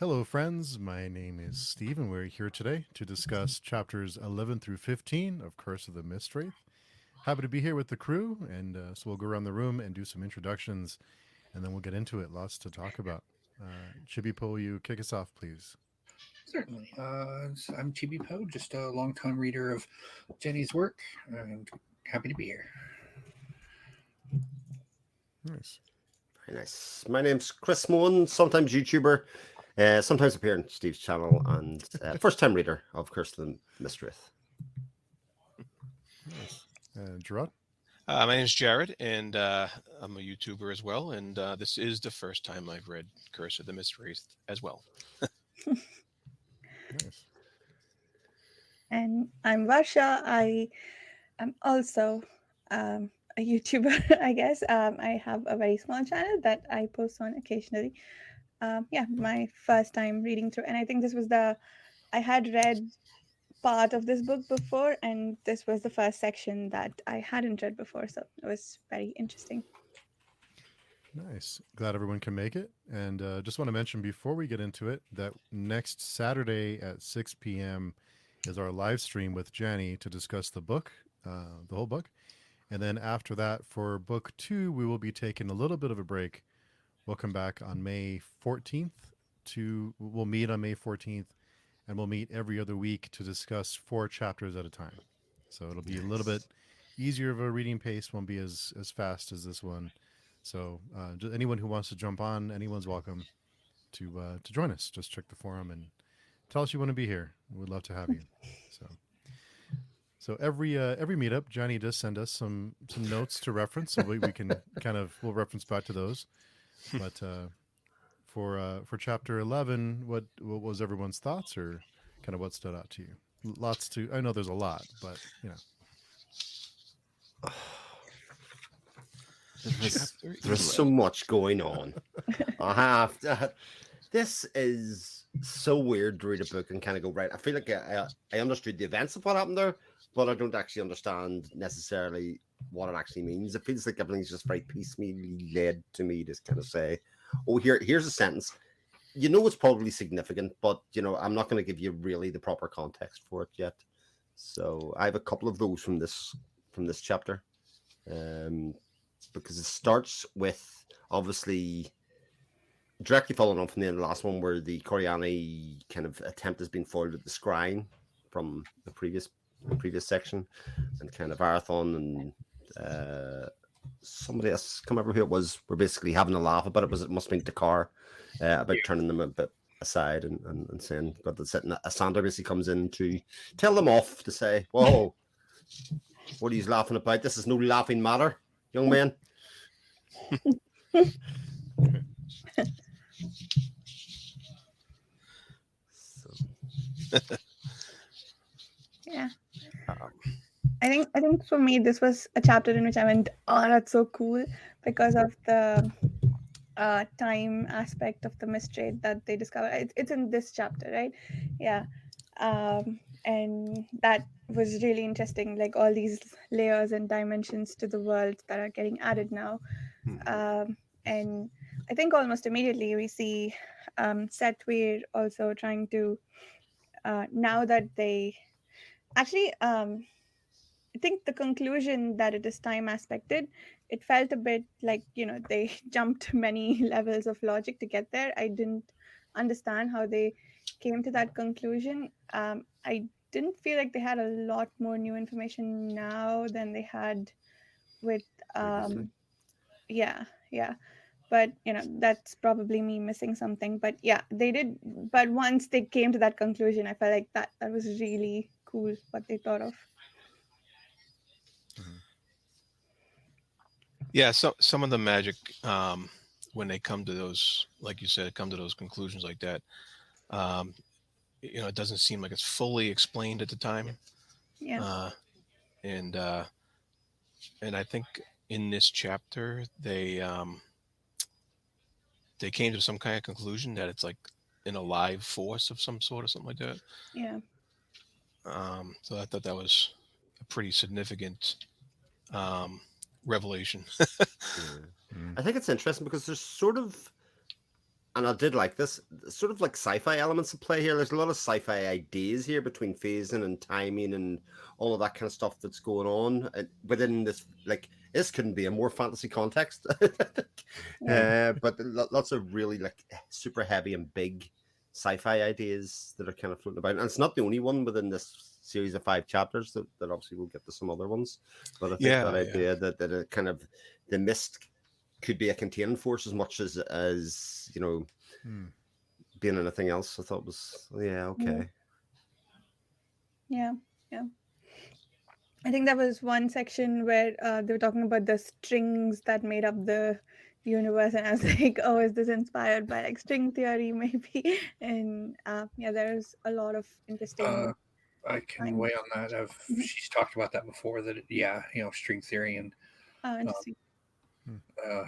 Hello, friends. My name is Steve, and we're here today to discuss chapters 11 through 15 of Curse of the Mistwraith. Happy to be here with the crew, and so we'll go around the room and do some introductions, and then we'll get into it. Lots to talk about. Chibi will you kick us off, please? Certainly. I'm Chibi Poe, just a longtime reader of Jenny's work, and happy to be here. Nice. Very nice. My name's Chris Moen, sometimes YouTuber, sometimes appear on Steve's channel, and first time reader of Curse of the Mistwraith. Nice. Gerard? My name is Jared, and I'm a YouTuber as well. And this is the first time I've read Curse of the Mistwraith as well. Nice. And I'm Varsha. I am also a YouTuber, I guess. I have a very small channel that I post on occasionally. My first time reading through. And I think I had read part of this book before, and this was the first section that I hadn't read before. So it was very interesting. Nice. Glad everyone can make it. And just want to mention before we get into it that next Saturday at 6 p.m. is our live stream with Janny to discuss the book, the whole book. And then after that, for book 2, we will be taking a little bit of a break. We'll come back on May 14th. We'll meet on May 14th, and we'll meet every other week to discuss 4 chapters at a time. So it'll be a little bit easier of a reading pace. Won't be as fast as this one. So just anyone who wants to jump on, anyone's welcome to join us. Just check the forum and tell us you want to be here. We'd love to have you. So every meetup, Johnny does send us some notes to reference, so we can we'll reference back to those. But for chapter 11, what was everyone's thoughts, or kind of what stood out to you? I know there's a lot, but you know. There's so much going on. This is so weird to read a book and kind of go, right, I feel like I understood the events of what happened there, but I don't actually understand necessarily what it actually means. It feels like everything's just very piecemeally led to me to kind of say, oh, here's a sentence. You know it's probably significant, but I'm not going to give you really the proper context for it yet. So I have a couple of those from this chapter. Because it starts with obviously directly following on from the end of the last one, where the Coriani kind of attempt has been foiled at the scrying from the previous section, and kind of Arathon and somebody else, come over who it was, were basically having a laugh about it. It must have been Dakar, about turning them a bit aside and saying, but that's it. And Sandra basically comes in to tell them off, to say, whoa, what are you laughing about? This is no laughing matter, young man. Yeah. I think for me, this was a chapter in which I went, oh, that's so cool, because of the time aspect of the Mistwraith that they discover. It's in this chapter, right? Yeah. And that was really interesting, like all these layers and dimensions to the world that are getting added now. And I think almost immediately we see Setweir also trying to, now that they actually, I think the conclusion that it is time aspected, it felt a bit like, they jumped many levels of logic to get there. I didn't understand how they came to that conclusion. I didn't feel like they had a lot more new information now than they had with yeah. But that's probably me missing something. But yeah, they did. But once they came to that conclusion, I felt like that was really cool what they thought of. Yeah, so some of the magic, when they come to those, like you said, come to those conclusions like that, it doesn't seem like it's fully explained at the time. Yeah. And I think in this chapter they came to some kind of conclusion that it's like an alive force of some sort or something like that. Yeah. So I thought that was a pretty significant revelation. I think it's interesting because there's sort of And I did like this sort of like sci-fi elements at play here. There's a lot of sci-fi ideas here between phasing and timing and all of that kind of stuff that's going on within this. Like this couldn't be a more fantasy context, but lots of really like super heavy and big sci-fi ideas that are kind of floating about. And it's not the only one within this series of 5 chapters. That obviously we'll get to some other ones, but I think that idea that it kind of the mist could be a containing force as much as you know, being anything else. I thought was okay. Yeah. I think there was one section where they were talking about the strings that made up the universe, and I was like, oh, is this inspired by like string theory maybe? And there's a lot of interesting. I can weigh on that. She's talked about that before. That string theory and interesting.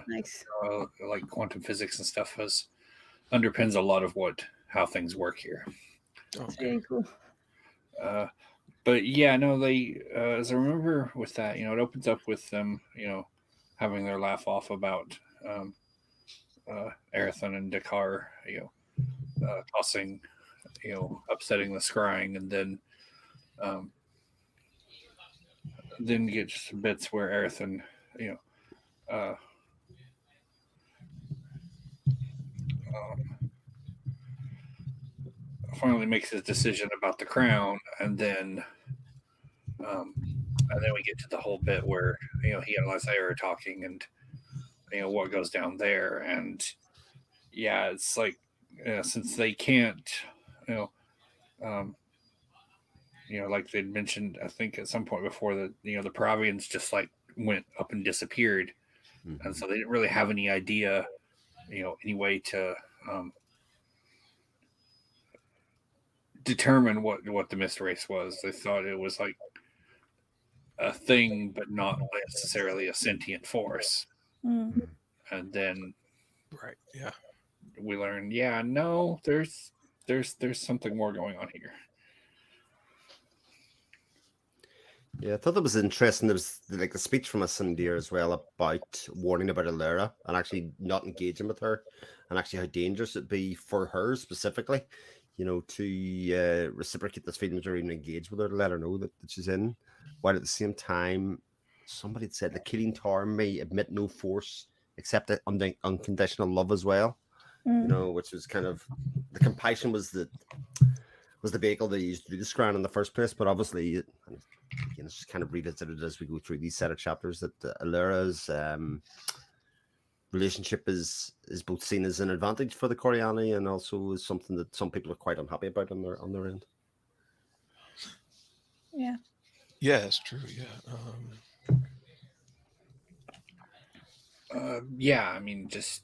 Nice. Like quantum physics and stuff underpins a lot of how things work here. That's very cool. But yeah, no, they as I remember with that, it opens up with them, having their laugh off about Aerithon and Dakar, tossing, upsetting the scrying, and then get some bits where Aerithon, finally makes his decision about the crown, and then we get to the whole bit where he and Lysair are talking, and what goes down there, and it's like since they can't, like they'd mentioned, I think at some point before that, the Paravians just like went up and disappeared, and so they didn't really have any idea, any way to determine what the Mistwraith was. They thought it was like a thing, but not necessarily a sentient force. And then, right, yeah, we learn, no, there's something more going on here. Yeah, I thought that was interesting. There was like the speech from a Sindir as well about warning about Alera and actually not engaging with her, and actually how dangerous it'd be for her specifically, to reciprocate this feelings or even engage with her to let her know that she's in. While at the same time, somebody had said the Killing Tower may admit no force except unconditional love as well. Which was kind of the compassion was the vehicle they used to do the scrying in the first place, but obviously it's just kind of revisited as we go through these set of chapters that Alera's relationship is both seen as an advantage for the Coriani and also is something that some people are quite unhappy about on their end. Yeah, that's true. I mean, just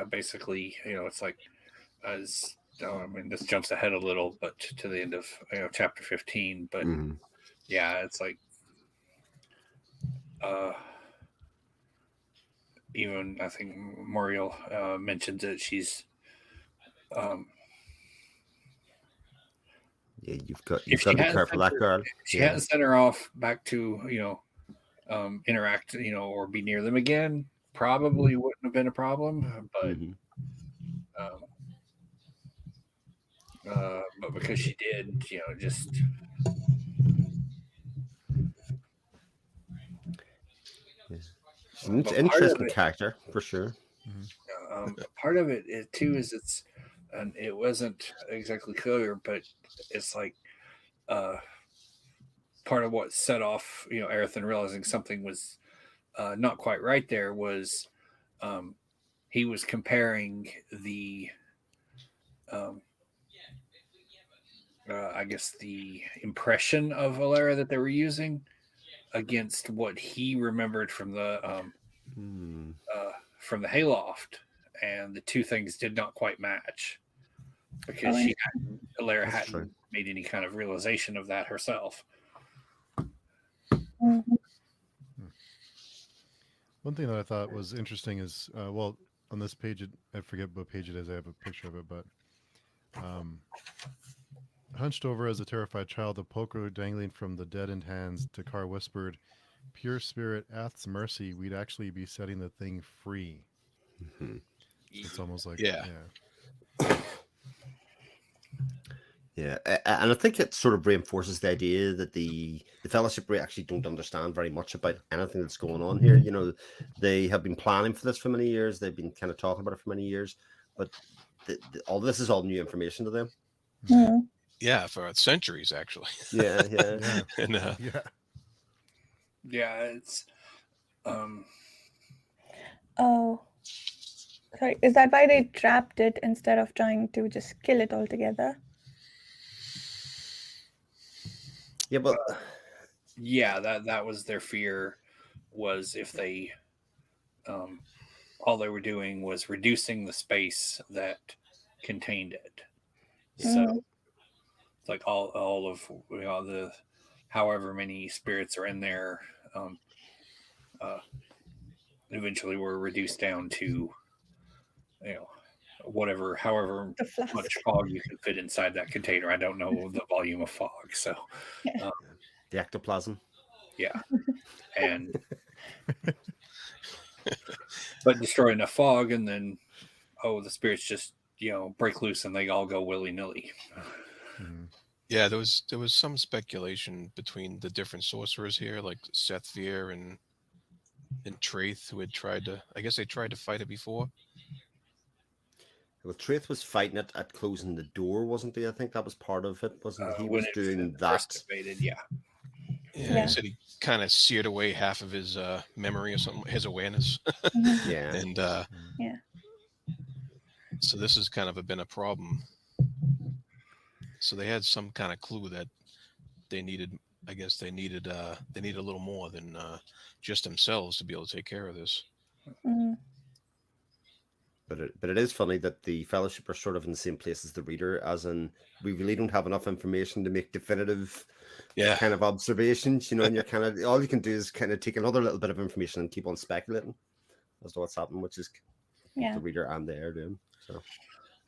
basically, it's like as this jumps ahead a little, but to the end of chapter 15, but it's like even I think Muriel mentions that she's you've got to be careful that girl. She hadn't sent her off back to interact or be near them again, probably wouldn't have been a problem, but because she did, just she's an interesting character for sure. Part of it too is and it wasn't exactly clear, but it's like part of what set off Aerithon realizing something was not quite right there was he was comparing the I guess the impression of Alera that they were using against what he remembered from the hayloft, and the two things did not quite match because Alera hadn't made any kind of realization of that herself. One thing that I thought was interesting is, on this page, I forget what page it is. I have a picture of it, but hunched over as a terrified child, a poker dangling from the deadened hands, Takar whispered, "Pure spirit, Ath's mercy, we'd actually be setting the thing free." It's almost like, Yeah, and I think it sort of reinforces the idea that the Fellowship actually don't understand very much about anything that's going on here. You know, they have been planning for this for many years. They've been kind of talking about it for many years, but all this is all new information to them. Hmm. Yeah, for centuries actually. Yeah, yeah. Yeah. And Yeah. Yeah, it's Oh, sorry. Is that why they trapped it instead of trying to just kill it altogether? Yeah, but yeah, that was their fear, was if they all they were doing was reducing the space that contained it. So Mm. it's like all of the however many spirits are in there uh, eventually were reduced down to whatever, however The flask. much fog you can fit inside that container. I don't know the volume of fog, so the ectoplasm. yeah, and but destroy enough fog, and then the spirits just break loose and they all go willy nilly. Mhm. yeah, there was some speculation between the different sorcerers here, like Sethvir and Traith, who had tried to. I guess they tried to fight it before. Well, Traith was fighting it at closing the door, wasn't he? I think that was part of it, wasn't he? He When was it doing first that. invaded, yeah. Yeah, Yeah. he said he kind of seared away half of his memory or something, his awareness, Mhm. Yeah. and Yeah. so this has kind of been a problem. So they had some kind of clue that they needed. I guess they needed a little more than just themselves to be able to take care of this. Mm. But it is funny that the Fellowship are sort of in the same place as the reader, as in we really don't have enough information to make definitive Yeah, kind of observations, and you're kind of all you can do is kind of take another little bit of information and keep on speculating as to what's happening, which is Yeah. the reader and the air doing. So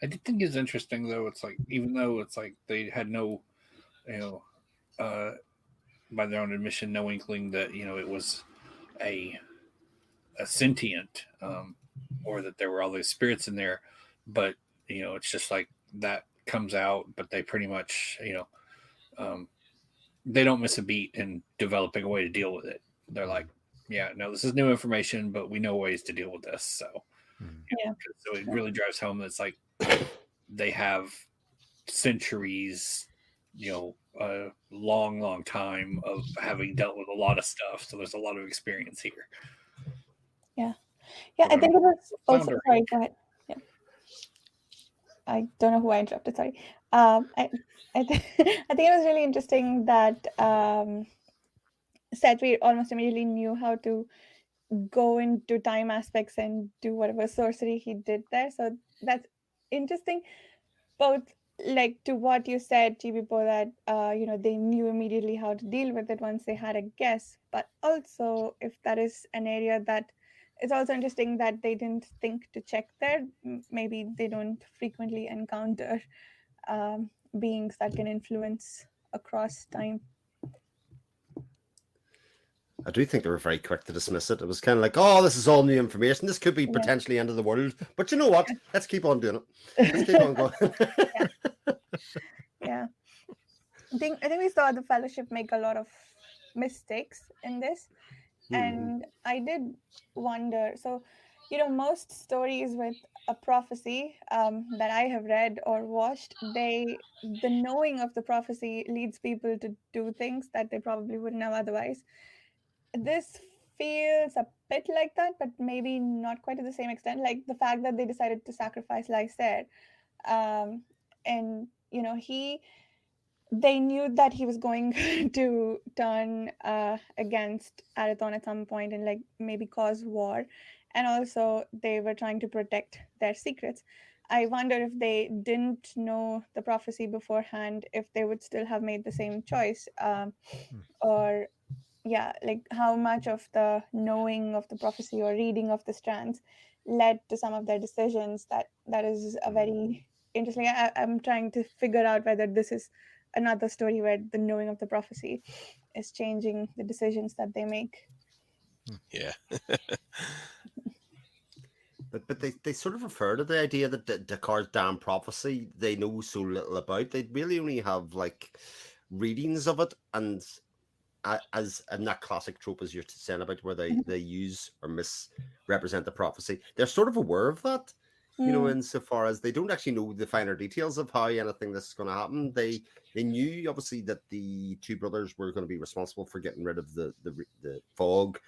I did think it's interesting though. It's like, even though it's like they had no, by their own admission, no inkling that it was a sentient, or that there were all these spirits in there, but it's just like that comes out. But they pretty much they don't miss a beat in developing a way to deal with it. They're like, yeah, no, this is new information, but we know ways to deal with this. So Mhm. Yeah. so it really drives home that it's like they have centuries, a long time of having dealt with a lot of stuff. So there's a lot of experience here. Yeah. I think it was also. Flounder Sorry, ink. go ahead. Yeah. I don't know who I interrupted. Sorry. I think I think it was really interesting that Sethvir almost immediately knew how to go into time aspects and do whatever sorcery he did there. So that's interesting. Both like to what you said, Chibipo, that they knew immediately how to deal with it once they had a guess. But also, if that is an area that it's also interesting that they didn't think to check there. Maybe they don't frequently encounter beings that can influence across time. I do think they were very quick to dismiss it. It was kind of like, oh, this is all new information. This could be Yeah. potentially end of the world. But you know what? Let's keep on doing it. Let's keep on going. Yeah. I think we saw the Fellowship make a lot of mistakes in this. And I did wonder, so most stories with a prophecy that I have read or watched, the knowing of the prophecy leads people to do things that they probably wouldn't have otherwise. This feels a bit like that, but maybe not quite to the same extent. Like the fact that they decided to sacrifice Lysair, and they knew that he was going to turn against Arathon at some point and like maybe cause war, and also they were trying to protect their secrets. I wonder if they didn't know the prophecy beforehand, if they would still have made the same choice, or yeah, like how much of the knowing of the prophecy or reading of the strands led to some of their decisions. That is a very interesting. I'm trying to figure out whether this is another story where the knowing of the prophecy is changing the decisions that they make. yeah. But they sort of refer to the idea that Descartes' damn prophecy they know so little about. They really only have like readings of it, and as in that classic trope as you're saying about where they use or misrepresent the prophecy, they're sort of aware of that. You know, insofar as they don't actually know the finer details of how anything this is going to happen. They knew obviously that the two brothers were going to be responsible for getting rid of the fog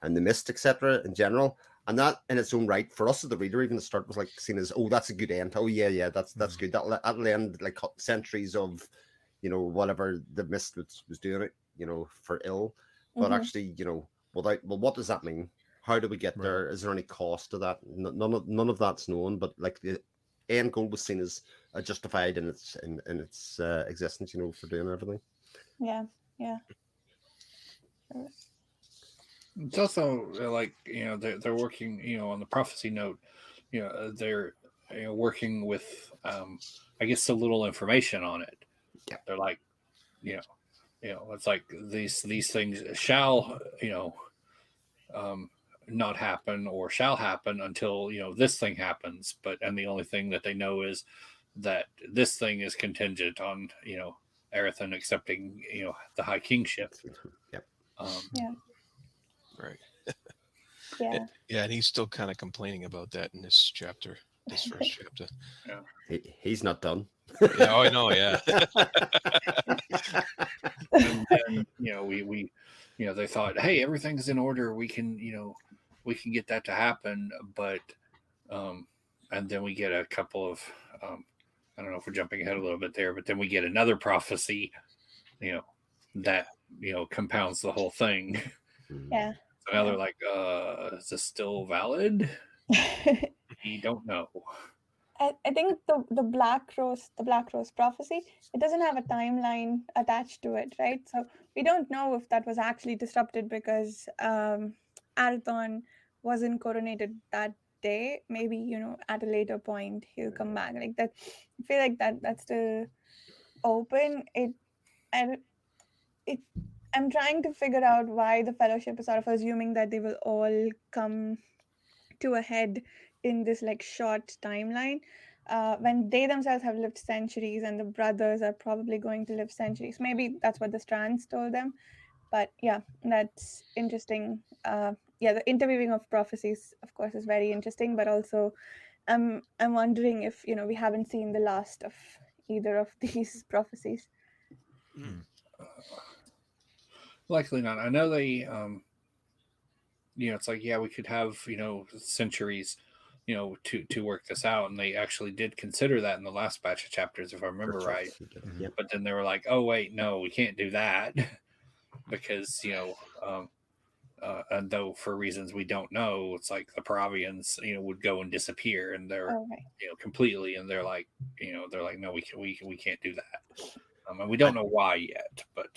and the mist, etc. in general. And that in its own right, for us as the reader, even the start was like seen as, oh, that's a good end. Oh yeah, that's good. That'll end like centuries of, you know, whatever the mist was doing it, you know, for ill. But actually, you know, well, what does that mean? How do we get there? Is there any cost to that? None of that's known. But like the end goal was seen as justified in its existence, you know, for doing everything. Yeah. It's also like, you know, they're working, you know, on the prophecy note, you know, they're, you know, working with I guess so little information on it. Yeah. They're like, you know, it's like these things shall, you know, not happen or shall happen until, you know, this thing happens. And the only thing that they know is that this thing is contingent on, you know, Erethan accepting, you know, the High Kingship. Yep. Yeah. Right. Yeah. Yeah, and he's still kind of complaining about that in this chapter, this first chapter. Yeah. He's not done. Yeah, I know. Yeah. And then, you know, we you know, they thought, hey, everything's in order. We can, you know, we can get that to happen. But and then we get a couple of I don't know if we're jumping ahead a little bit there, but then we get another prophecy, you know, that, you know, compounds the whole thing. Yeah. So now they're like, is this still valid? We don't know. I think the Black Rose prophecy, it doesn't have a timeline attached to it, right? So we don't know if that was actually disrupted because Arathon wasn't coronated that day. Maybe, you know, at a later point he'll come back like that. I feel like that's still open. I'm trying to figure out why the Fellowship is sort of assuming that they will all come to a head in this like short timeline when they themselves have lived centuries and the brothers are probably going to live centuries. Maybe that's what the strands told them, but yeah, that's interesting. Yeah, the interweaving of prophecies of course is very interesting, but also I'm wondering if, you know, we haven't seen the last of either of these prophecies. Likely not. I know they you know, it's like, yeah, we could have, you know, centuries, you know, to work this out, and they actually did consider that in the last batch of chapters, if I remember right. Yep. But then they were like, oh wait, no, we can't do that because, you know, and though for reasons we don't know, it's like the Paravians, you know, would go and disappear, and they're you know, completely, and they're like, you know, they're like, no, we can't do that, and we don't know why yet, but.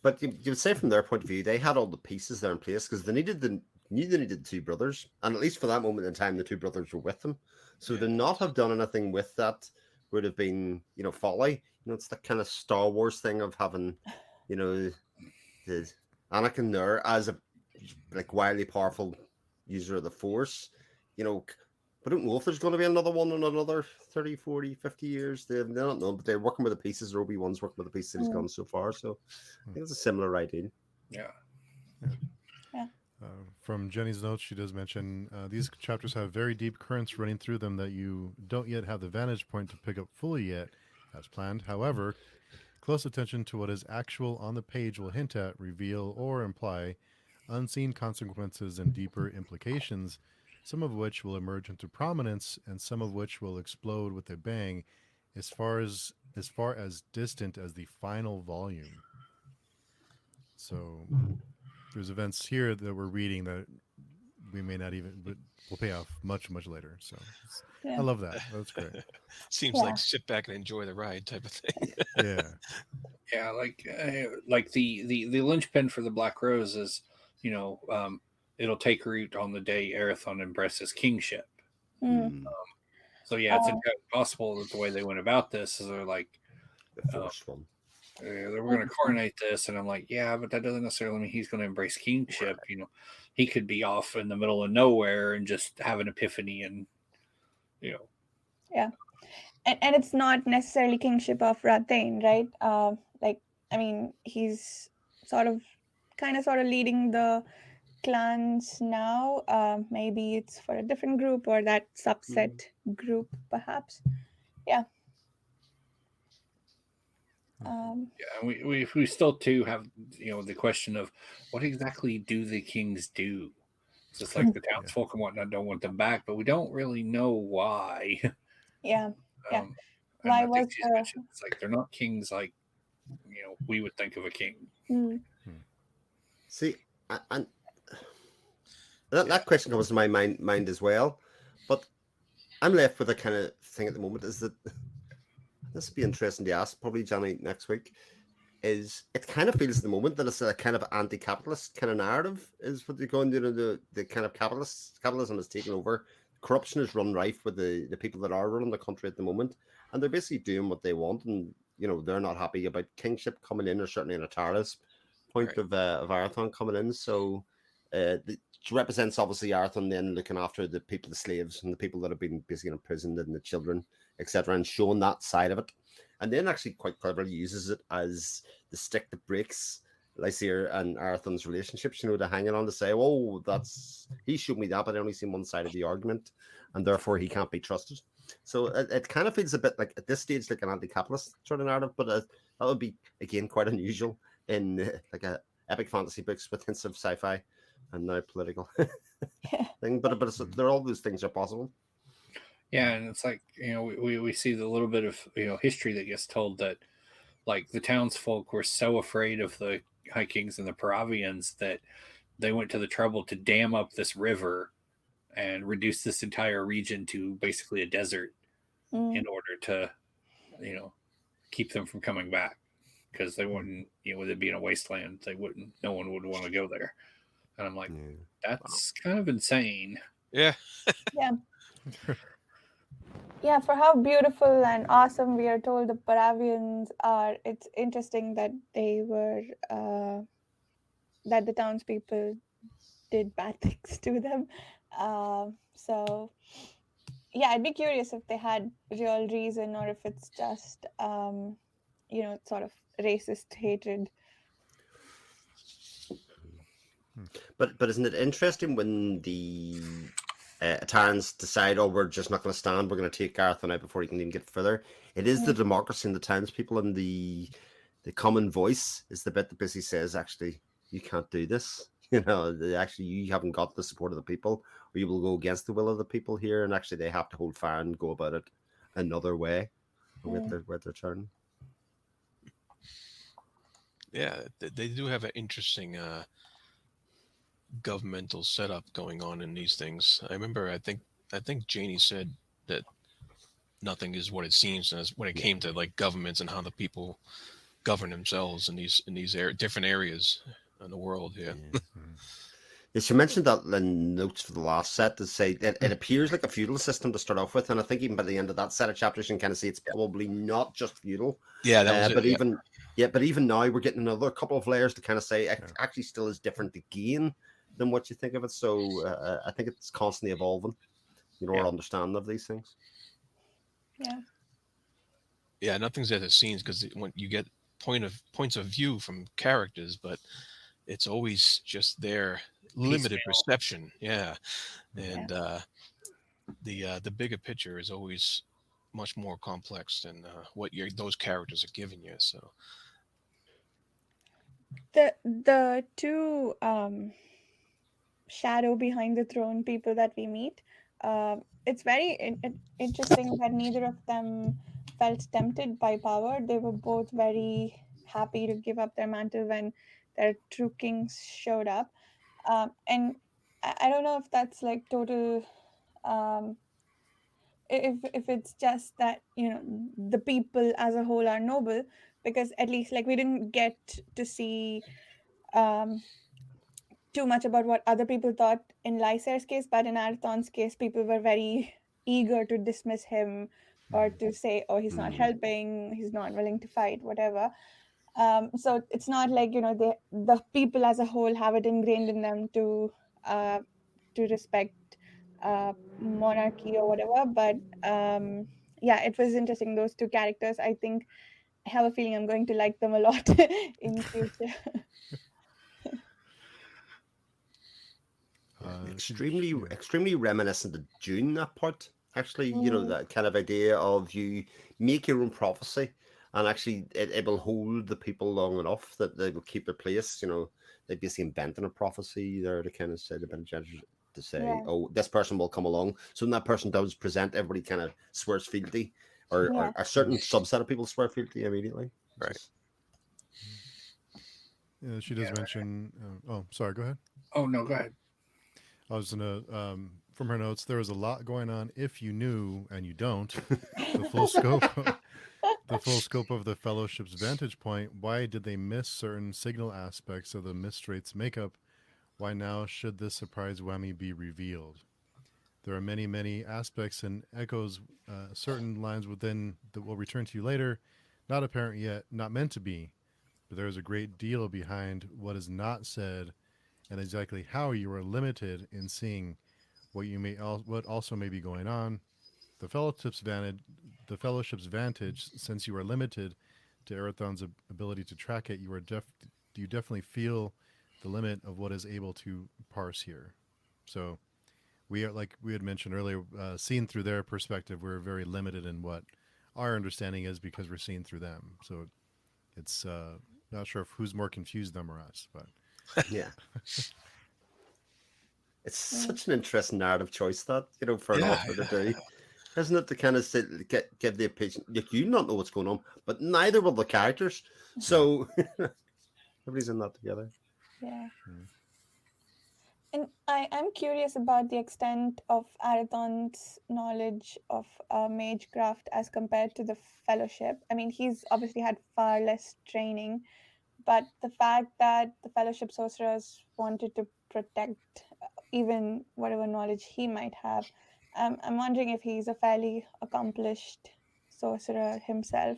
But you would say from their point of view, they had all the pieces there in place because they needed the two brothers, and at least for that moment in time, the two brothers were with them. So to not have done anything with that would have been, you know, folly. You know, it's the kind of Star Wars thing of having, you know, the Anakin there as a like wildly powerful user of the Force. You know, I don't know if there's going to be another one in another 30, 40, 50 years. They don't know, but they're working with the pieces. Obi-Wan's working with the pieces he's gone so far. So I think it's a similar idea. Yeah. From Jenny's notes, she does mention these chapters have very deep currents running through them that you don't yet have the vantage point to pick up fully yet, as planned. However, close attention to what is actual on the page will hint at, reveal, or imply unseen consequences and deeper implications, some of which will emerge into prominence and some of which will explode with a bang as far as distant as the final volume. So there's events here that we're reading that we may not even, but will pay off much, much later. So I love that. That's great. Seems like sit back and enjoy the ride type of thing. Yeah, like the linchpin for the Black Rose is, you know, it'll take root on the day Arathon embraces kingship. So yeah, it's entirely possible that the way they went about this is they're like the first one. They were going to coronate this, and I'm like, yeah, but that doesn't necessarily mean he's going to embrace kingship. You know, he could be off in the middle of nowhere and just have an epiphany, and you know, Yeah, and it's not necessarily kingship of Rathane, right? Like, I mean, he's sort of leading the clans now. Maybe it's for a different group or that subset group, perhaps. Yeah. yeah, and we still too have the question of what exactly do the kings do? It's just like the townsfolk and whatnot don't want them back, but we don't really know why. Yeah. Yeah. And Why I think was she's mentioned it's like they're not kings like we would think of a king. See, and that question comes to my mind as well, but I'm left with a kind of thing at the moment. Is that this would be interesting to ask probably Johnny next week? Is it kind of feels at the moment that it's a kind of anti-capitalist kind of narrative is what they're going to the kind of capitalism is taking over. Corruption is run rife with the people that are running the country at the moment, and they're basically doing what they want, and they're not happy about kingship coming in, or certainly in a Tara's point Right. of Arathon coming in. So it represents obviously Arathon then looking after the people, the slaves, and the people that have been basically imprisoned, and the children, etc., and showing that side of it. And then actually quite cleverly uses it as the stick that breaks Lysair and Arathon's relationships, to hang it on to say, oh, he showed me that, but I only seen one side of the argument, and therefore he can't be trusted. So it kind of feels a bit like, at this stage, like an anti-capitalist sort of narrative, but that would be, again, quite unusual in like a epic fantasy books with hints of sci-fi and now political thing. But there are all those things are possible. Yeah, and it's like we see the little bit of history that gets told that like the townsfolk were so afraid of the High Kings and the Paravians that they went to the trouble to dam up this river and reduce this entire region to basically a desert in order to keep them from coming back, because they wouldn't with it being a wasteland, no one would want to go there. And I'm like, that's kind of insane. Yeah. Yeah, for how beautiful and awesome we are told the Paravians are, it's interesting that they were that the townspeople did bad things to them. So yeah, I'd be curious if they had real reason, or if it's just sort of racist hatred. But isn't it interesting when the Atarans decide, oh, we're just not going to stand, we're going to take Arathon out before he can even get further? It is the democracy and the townspeople, and the common voice is the bit that basically says, actually, you can't do this. Actually, you haven't got the support of the people, or you will go against the will of the people here, and actually they have to hold fire and go about it another way with their turn. Yeah, they do have an interesting governmental setup going on in these things. I remember, I think Janie said that nothing is what it seems, as when it came to like governments and how the people govern themselves in these different areas in the world here. Yeah, she mentioned that in notes for the last set to say that it appears like a feudal system to start off with, and I think even by the end of that set of chapters, you can kind of see it's probably not just feudal. Yeah, that was it. But even now, we're getting another couple of layers to kind of say it actually still is different again than what you think of it. So I think it's constantly evolving, our understanding of these things. Yeah, nothing's as it seems, because when you get points of view from characters, but it's always just their limited perception. Yeah, and the bigger picture is always much more complex than what those characters are giving you. So the two shadow behind the throne people that we meet, it's very interesting that neither of them felt tempted by power. They were both very happy to give up their mantle when their true kings showed up. And I don't know if that's like total if it's just that the people as a whole are noble, because at least like we didn't get to see too much about what other people thought in Lysair's case, but in Arathon's case, people were very eager to dismiss him or to say, oh, he's not helping, he's not willing to fight, whatever. So it's not like the people as a whole have it ingrained in them to respect monarchy or whatever. But yeah, it was interesting. Those two characters, I think, I have a feeling I'm going to like them a lot in future. Extremely reminiscent of Dune, that part. Actually, Mm, that kind of idea of you make your own prophecy, and actually it will hold the people long enough that they will keep their place. They basically inventing a prophecy there to kind of say the Bene Gesserit to say, yeah, oh, this person will come along. So when that person does present, everybody kind of swears fealty, or, yeah. or a certain subset of people swear fealty immediately. Right. Just- Yeah, she does Yeah. mention. Oh, sorry. Go ahead. Oh no, go ahead. I was gonna. From her notes, there was a lot going on. If you knew and you don't, the full scope. The full scope of the Fellowship's vantage point. Why did they miss certain signal aspects of the Mistwraith's makeup? Why now should this surprise whammy be revealed? There are many, many aspects and echoes, certain lines within that will return to you later, not apparent yet, not meant to be, but there is a great deal behind what is not said and exactly how you are limited in seeing what also may be going on. The the Fellowship's vantage, since you are limited to Erathon's ability to track it, you definitely feel the limit of what is able to parse here. So we are, like we had mentioned earlier, seen through their perspective, we're very limited in what our understanding is because we're seeing through them. So it's not sure if who's more confused, them or us, but yeah. It's Mm. such an interesting narrative choice that, for an Yeah, author to do. Isn't it, to kind of give the opinion, like, you not know what's going on, but neither will the characters. So everybody's in that together. Yeah. Mm. And I'm curious about the extent of Arathon's knowledge of magecraft as compared to the Fellowship. I mean, he's obviously had far less training, but the fact that the Fellowship sorcerers wanted to protect even whatever knowledge he might have, I'm wondering if he's a fairly accomplished sorcerer himself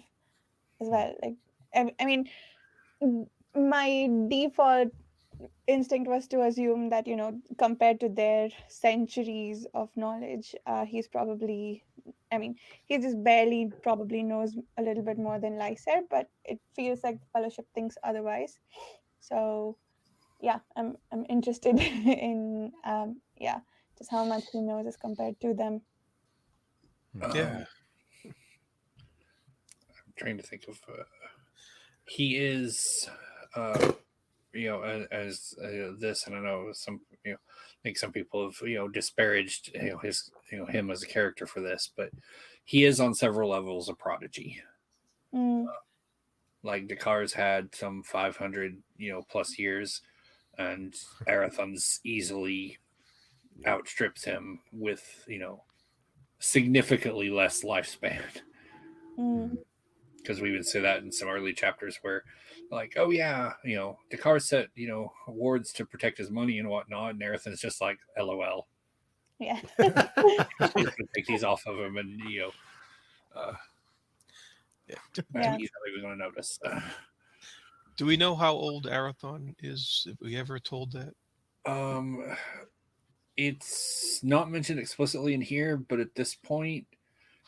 as well. Like, I mean, my default instinct was to assume that compared to their centuries of knowledge, he's probably, I mean, he just barely probably knows a little bit more than Lysair, but it feels like the Fellowship thinks otherwise. So yeah, I'm interested in yeah, just how much he knows as compared to them. yeah. I'm trying to think of. He is, as this, and I know some, I think some people have, disparaged, him as a character for this, but he is on several levels a prodigy. Mm, Like Dakar's had some 500, plus years, and Arathon's easily outstrips him with, significantly less lifespan. mm, Because we would say that in some early chapters where, like, oh yeah, Dakar set awards to protect his money and whatnot, and Erathon's just like, LOL. yeah. He's going to take these off of him, and Yeah. Yeah. he's not even going to notice. Do we know how old Arathon is? Have we ever told that? It's not mentioned explicitly in here, but at this point,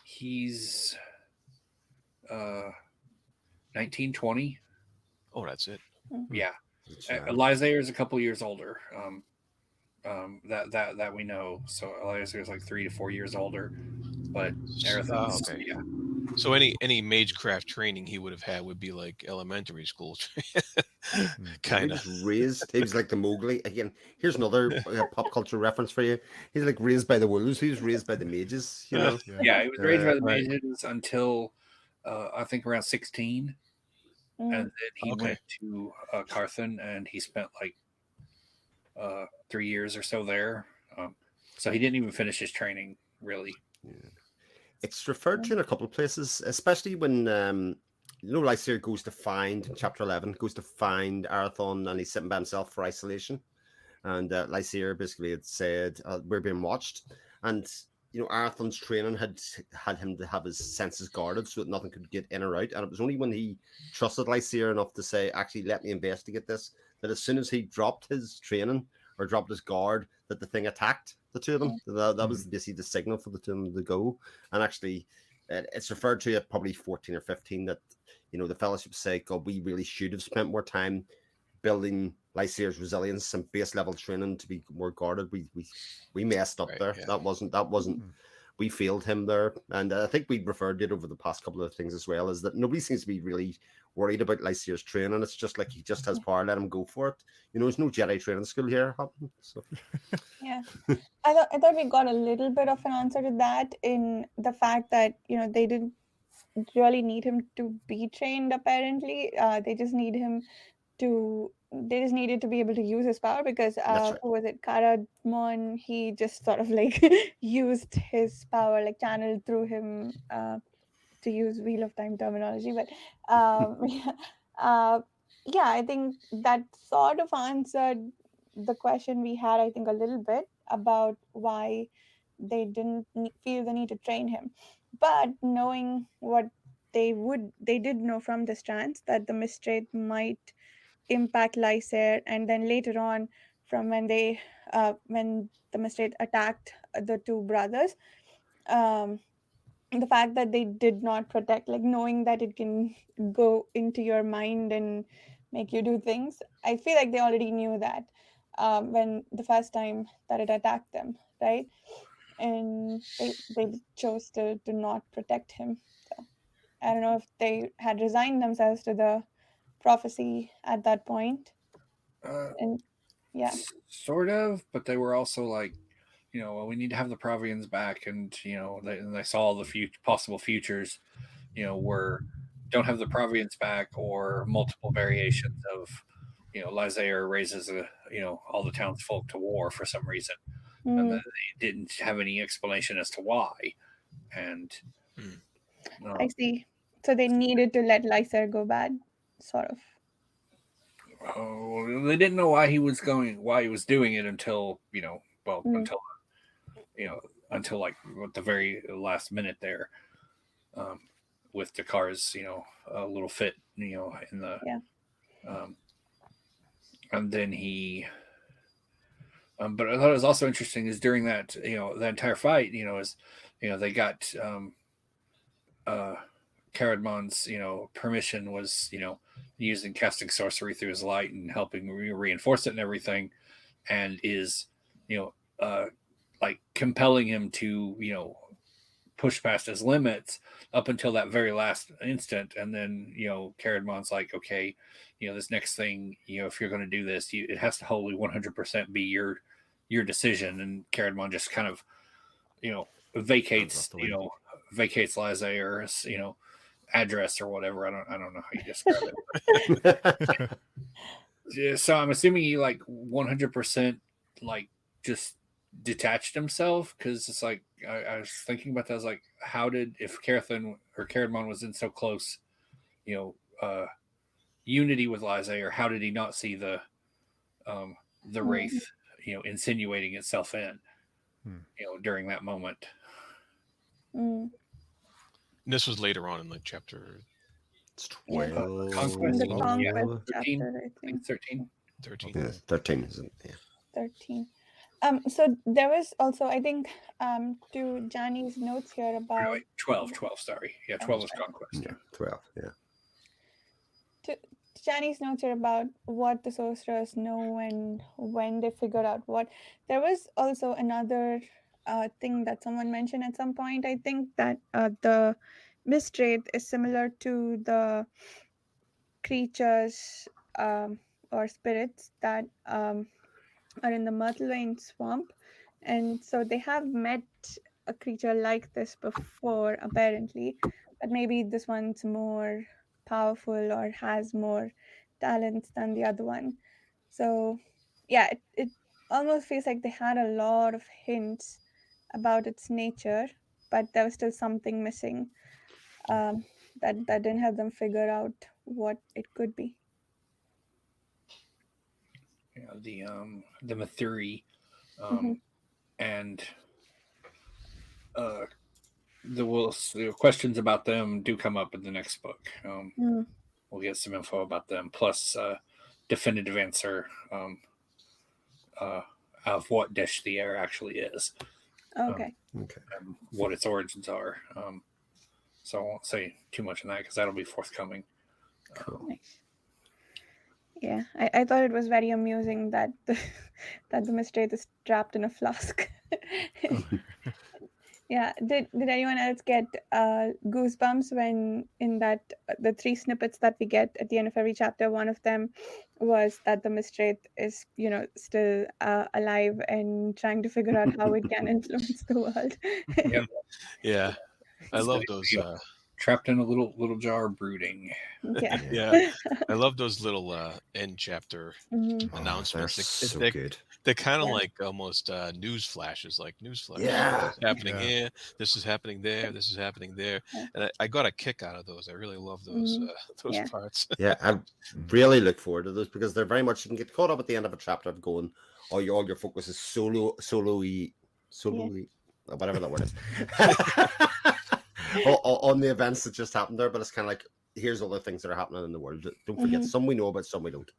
he's 1920. Oh, that's it. Yeah. Yeah. Lysair is a couple years older. That we know. So Lysair is like 3 to 4 years older, but Arathon's, okay. yeah. So any magecraft training he would have had would be like elementary school, kind of. He was like the Mowgli. Again, here's another pop culture reference for you. He's like raised by the wolves. He was raised by the mages, Yeah. Yeah, he was raised by the right. mages until I think around 16. Mm. And then he Okay. went to Carthan, and he spent like 3 years or so there. So he didn't even finish his training, really. Yeah. It's referred to in a couple of places, especially when Lysair goes to find, chapter 11, goes to find Arathon, and he's sitting by himself for isolation. And Lysair basically had said, we're being watched. And Arathon's training had him to have his senses guarded so that nothing could get in or out. And it was only when he trusted Lysair enough to say, actually, let me investigate this, that as soon as he dropped his training or dropped his guard, that the thing attacked the two of them. That was basically the signal for the two of them to go. And actually, it's referred to at probably 14 or 15 that, the Fellowship say, God, we really should have spent more time building Lysair's resilience and base level training to be more guarded. We messed up there. Yeah. That wasn't. We failed him there, and I think we referred to it over the past couple of things as well. Is that nobody seems to be really worried about Lysair's training? It's just like he just has power. Let him go for it. There's no Jedi training school here. So. Yeah, I thought we got a little bit of an answer to that in the fact that they didn't really need him to be trained. Apparently, they just needed to be able to use his power because That's right. who was it, Karadmon? He just sort of like used his power, like channeled through him, to use Wheel of Time terminology. But I think that sort of answered the question we had, I think, a little bit about why they didn't feel the need to train him. But knowing what they did know from the strands that the Mistwraith might impact Lysair, and then later on from when the Mistwraith attacked the two brothers, the fact that they did not protect, like knowing that it can go into your mind and make you do things, I feel like they already knew that when the first time that it attacked them, right? And they chose to not protect him. So I don't know if they had resigned themselves to the prophecy at that point. And yeah, sort of, but they were also like, well, we need to have the Provians back, and they saw all the possible futures, were don't have the Provians back, or multiple variations of, Lysair raises all the townsfolk to war for some reason, and they didn't have any explanation as to why, and I see. So they needed to let Lysair go bad, sort of. they didn't know why he was doing it until until like the very last minute there, with Dakar's a little fit in the and then he. But I thought it was also interesting is during that the entire fight they got Caradmon's permission was using casting sorcery through his light and helping reinforce it and everything, and is like compelling him to push past his limits up until that very last instant, and then Caradmon's like, okay, this next thing, if you're going to do this, it has to wholly 100% be your decision. And Caradmon just kind of vacates Lysair's address or whatever. I don't know how you describe it. Yeah, so I'm assuming he like 100% like just detached himself, because it's like I was thinking about that. I was like, if Caradmon was in so close unity with Lysair, how did he not see the wraith insinuating itself in during that moment? This was later on in the chapter. It's 12. Conquest. The Conquest 13. chapter, I think. 13. 13. Yeah, 13 isn't it? Yeah. 13. So there was also, I think, to Jani's notes here about 12. Sorry, 12 was Conquest. Yeah, 12. Yeah. To Jani's notes here about what the sorcerers know and when they figured out what. There was also another thing that someone mentioned at some point. I think that the Mistwraith is similar to the creatures or spirits that are in the Myrtlewane swamp, and so they have met a creature like this before, apparently, but maybe this one's more powerful or has more talents than the other one. So yeah, it almost feels like they had a lot of hints about its nature, but there was still something missing, that didn't help them figure out what it could be. The Mathuri, and the questions about them do come up in the next book. Mm. We'll get some info about them, plus definitive answer of what Dish the Air actually is, Okay. Okay. and what its origins are. So I won't say too much on that because that'll be forthcoming. Cool. Nice. Yeah, I thought it was very amusing that that the Mistwraith is trapped in a flask. Yeah. Did anyone else get goosebumps when in that the 3 snippets that we get at the end of every chapter? One of them was that the Mistwraith is still alive and trying to figure out how it can influence the world. Yep. Yeah, I love those. Trapped in a little jar brooding. Yeah. Yeah, I love those little end chapter Mhm. announcements. They're so They- good. They're kind of Yeah. like almost news flashes, like news flash. Yeah. This is happening Yeah. here. This is happening there. This is happening there. Yeah. And I got a kick out of those. I really love those those Yeah. parts. Yeah, I really look forward to those because they're very much, you can get caught up at the end of a chapter of going, all your focus is solo-y, whatever that word is, on the events that just happened there. But it's kind of like, here's all the things that are happening in the world. Don't forget, some we know about, some we don't.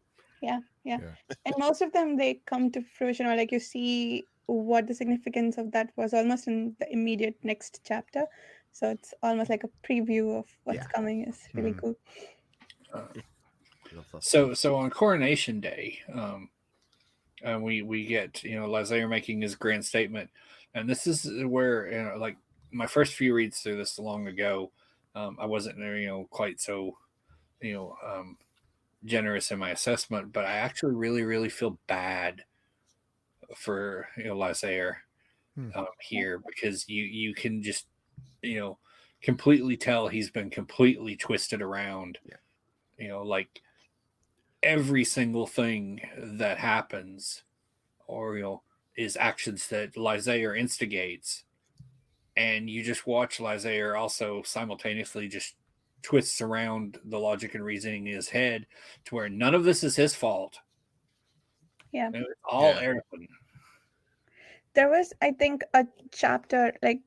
Yeah. And most of them, they come to fruition, or like you see what the significance of that was almost in the immediate next chapter. So it's almost like a preview of what's Yeah. coming. Is really cool. Love that. So on Coronation Day, we get Lysair making his grand statement, and this is where like my first few reads through this long ago, I wasn't quite so generous in my assessment, but I actually really feel bad for Lysair here, because you can just completely tell he's been completely twisted around. Like every single thing that happens or is actions that Lysair instigates, and you just watch Lysair also simultaneously just twists around the logic and reasoning in his head to where none of this is his fault. Yeah. It's all Yeah. Ericson. There was, I think, a chapter, like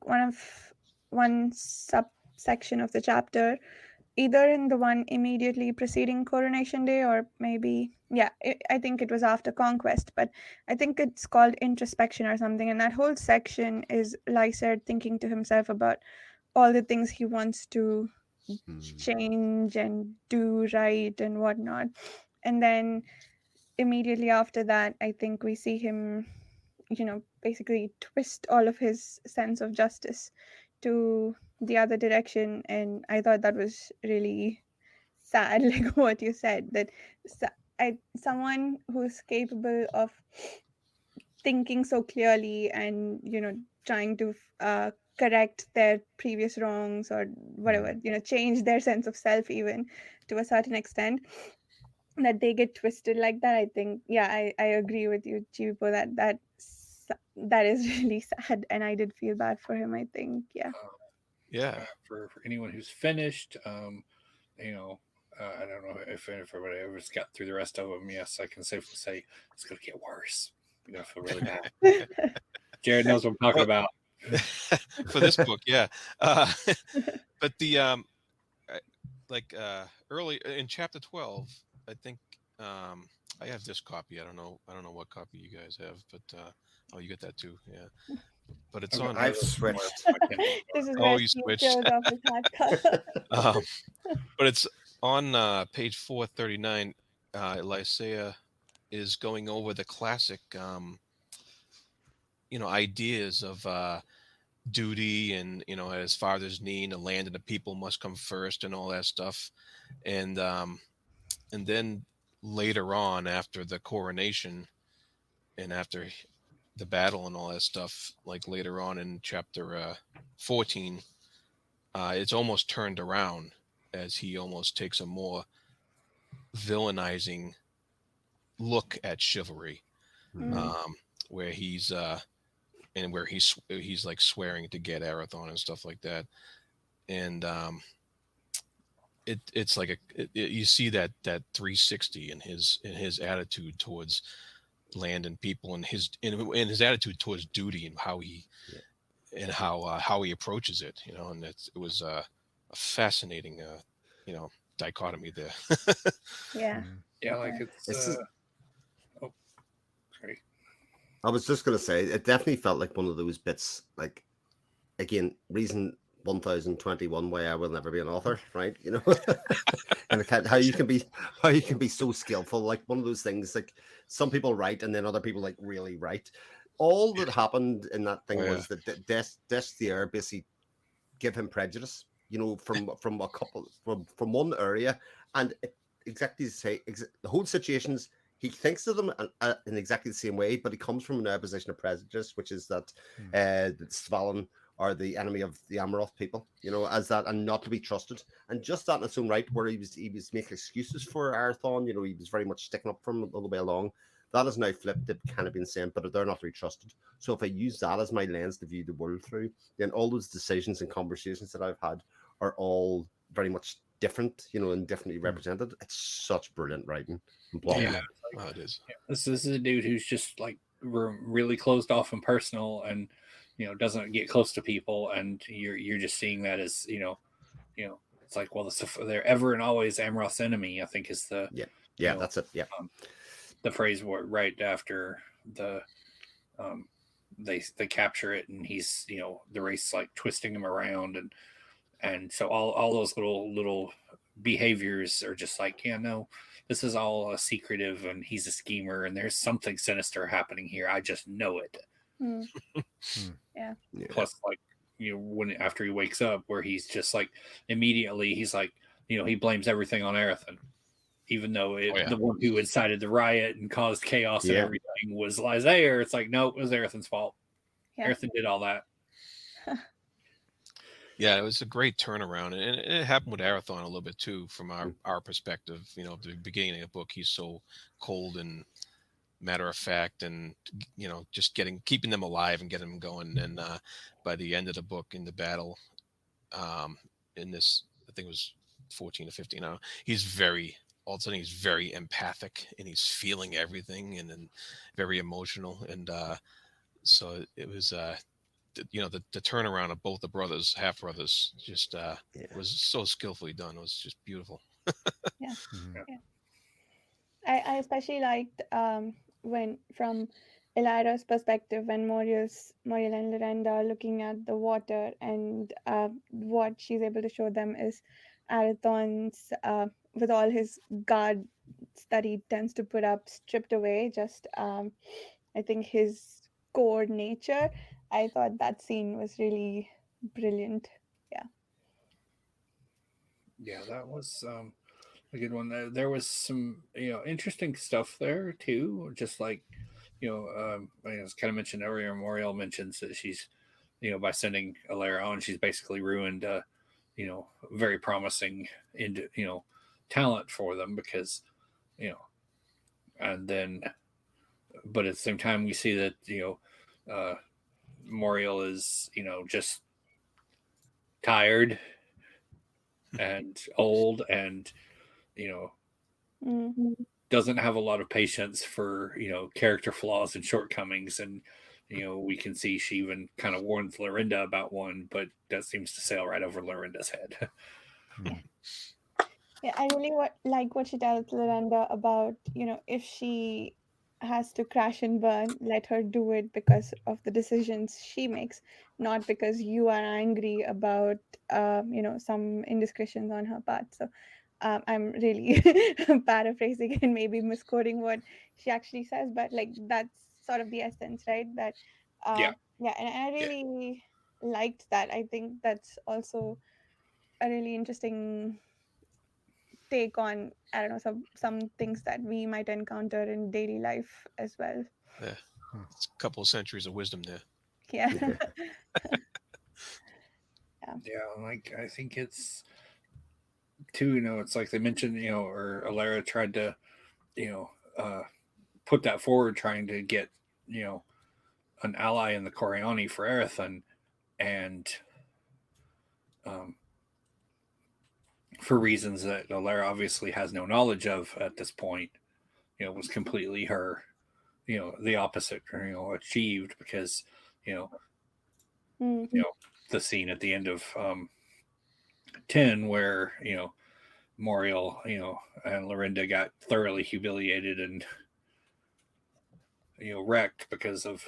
one subsection of the chapter, either in the one immediately preceding Coronation Day, or maybe, I think it was after Conquest, but I think it's called Introspection or something. And that whole section is Lysair thinking to himself about all the things he wants to change and do right and whatnot. And then immediately after that, I think we see him basically twist all of his sense of justice to the other direction. And I thought that was really sad, like what you said, that someone who's capable of thinking so clearly and trying to correct their previous wrongs or whatever, change their sense of self even to a certain extent, that they get twisted like that. I think I agree with you, Chipo, that is really sad, and I did feel bad for him, I think. Yeah. For anyone who's finished, I don't know if everybody ever's got through the rest of them. Yes, I can safely say it's going to get worse. You're going to feel really bad. Jared knows what I'm talking about. For this book, yeah. But the early in chapter 12, I think I have this copy. I don't know what copy you guys have, but you get that too, yeah. But it's on. I've switched. This is Oh, where you Steve switched. shows off his hard cover. But it's on page 439. Lysair is going over the classic, ideas of duty and at his father's knee, and the land and the people must come first, and all that stuff, and then later on, after the coronation and after the battle and all that stuff, like later on in chapter 14, it's almost turned around as he almost takes a more villainizing look at chivalry, where he's like swearing to get Arathon and stuff like that, and it's like you see that 360 in his attitude towards land and people, and his attitude towards duty, and how he and how he approaches it, and it was a fascinating, dichotomy there. Yeah. Yeah, like Yeah. it's It's oh, sorry. I was just going to say, it definitely felt like one of those bits, like, again, reason 1021 why I will never be an author, right? And how you can be so skillful, like one of those things, like some people write and then other people like really write. All that happened in that thing Oh, yeah. was that Destier basically give him prejudice, from a couple from one area, and exactly the whole situations. He thinks of them in exactly the same way, but he comes from a position of prejudice, which is that the Svalin are the enemy of the Amaroth people, as that, and not to be trusted. And just that in its own right, where he was making excuses for Arathon, he was very much sticking up for him all the way along. That is now flipped. They've kind of been saying, but they're not to be trusted. So if I use that as my lens to view the world through, then all those decisions and conversations that I've had are all very much different, and differently represented. It's such brilliant writing and plot. Yeah, it is. This is a dude who's just like really closed off and personal, and doesn't get close to people, and you're just seeing that as it's like, well, they're ever and always Amroth's enemy, I think is the That's it. Yeah, the phrase right after the they capture it, and he's the race like twisting him around, and so all those little behaviors are just like, no, this is all secretive, and he's a schemer, and there's something sinister happening here. I just know it. Yeah. Plus, like, when after he wakes up, where he's just like immediately he's like, he blames everything on Arathon, even though the one who incited the riot and caused chaos and everything was Lysair. It's like, no, it was Arathon's fault. Arathon did all that. Yeah, it was a great turnaround, and it happened with Arathon a little bit too, from our perspective. The beginning of the book, he's so cold and matter of fact, and just keeping them alive and getting them going. And by the end of the book, in the battle, in this, I think it was 14 or 15. All of a sudden he's very empathic, and he's feeling everything, and then very emotional. And so it was. The turnaround of both the half brothers, just was so skillfully done. It was just beautiful. Yeah. I especially liked when, from Elira's perspective, when Moriel and Lorenda are looking at the water, and what she's able to show them is Arathon's, with all his guards that he tends to put up, stripped away. Just I think his core nature. I thought that scene was really brilliant. Yeah, that was a good one. There was some interesting stuff there too. Just like I was kind of mentioned earlier, Moriel mentions that she's by sending Alera on, she's basically ruined very promising talent for them, because and then, but at the same time we see that Moriel is just tired and old, and doesn't have a lot of patience for character flaws and shortcomings, and we can see she even kind of warns Lorinda about one, but that seems to sail right over Lorinda's head. Yeah, I really like what she tells Lorinda about, if she has to crash and burn, let her do it because of the decisions she makes, not because you are angry about, some indiscretions on her part. So I'm really paraphrasing and maybe misquoting what she actually says, but like that's sort of the essence, right? That and I really liked that. I think that's also a really interesting take on, I don't know, some things that we might encounter in daily life as well. Yeah, it's a couple of centuries of wisdom there. Yeah. Yeah, like I think it's too, it's like they mentioned, or Alera tried to, put that forward, trying to get, an ally in the Coriani for Arathon, and for reasons that Alera obviously has no knowledge of at this point, was completely the opposite, achieved, because, Mm. The scene at the end of 10 where Moriel and Lorinda got thoroughly humiliated and wrecked because of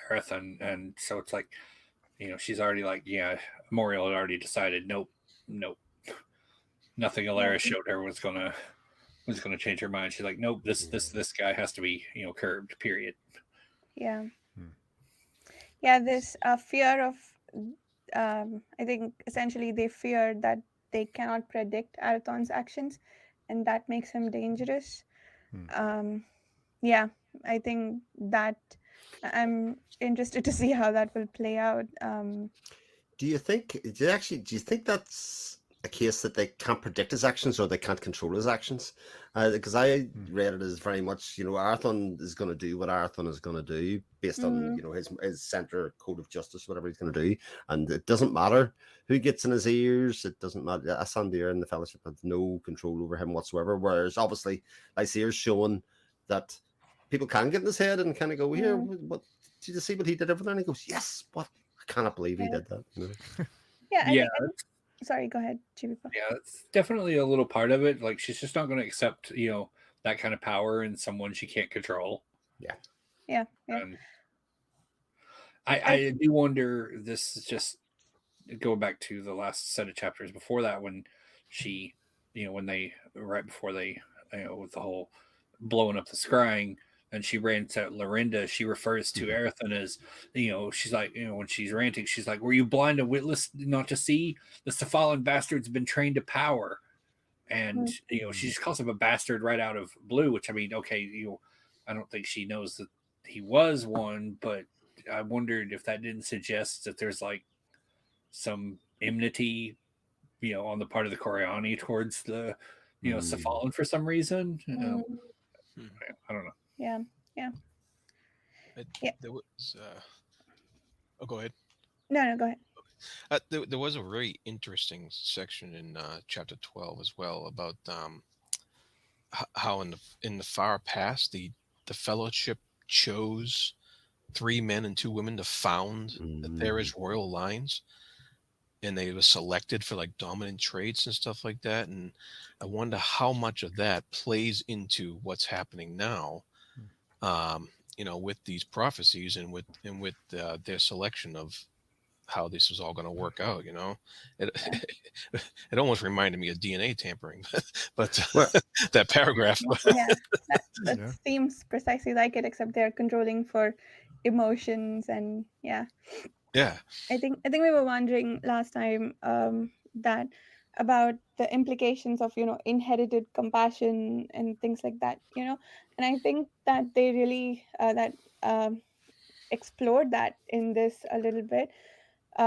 Aerith, and so it's like she's already like, yeah, Moriel had already decided, nope, nothing Alara showed her was gonna change her mind. She's like, nope, this guy has to be curbed, period. Yeah. Yeah, this fear of I think essentially they fear that they cannot predict Arathon's actions, and that makes him dangerous. Yeah, I think that I'm interested to see how that will play out. Do you think that's a case that they can't predict his actions or they can't control his actions? Because I read it as very much, Arathon is going to do what Arathon is going to do based on, his center code of justice, whatever he's going to do. And it doesn't matter who gets in his ears. It doesn't matter. Asandir and the Fellowship have no control over him whatsoever. Whereas obviously Lysair's showing that people can get in his head and kind of go, here, what did you see what he did over there? And he goes, yes, what? I cannot believe he did that. Yeah, Yeah. Sorry, go ahead, Chibipa. Yeah, it's definitely a little part of it. Like, she's just not going to accept, that kind of power in someone she can't control. Yeah. And I do wonder, this is just going back to the last set of chapters before that, when she, when they, right before they, with the whole blowing up the scrying, and she ran to Lorinda, she refers to Aerithon as, she's like, when she's ranting, she's like, were you blind and witless not to see? The Cephalan bastard's been trained to power. And, she just calls him a bastard right out of blue, which, I mean, okay, I don't think she knows that he was one, but I wondered if that didn't suggest that there's like some enmity, on the part of the Coriani towards the, Cephalan for some reason. I don't know. Yeah. There was. Oh, go ahead. No, go ahead. There was a very interesting section in chapter 12 as well about how in the far past the Fellowship chose 3 men and 2 women to found the Theras royal lines, and they were selected for like dominant traits and stuff like that. And I wonder how much of that plays into what's happening now. With these prophecies and with their selection of how this is all going to work out. It almost reminded me of DNA tampering, but that paragraph. That seems precisely like it, except they're controlling for emotions and yeah. I think we were wondering last time that about the implications of inherited compassion and things like that, and I think that they really explored that in this a little bit,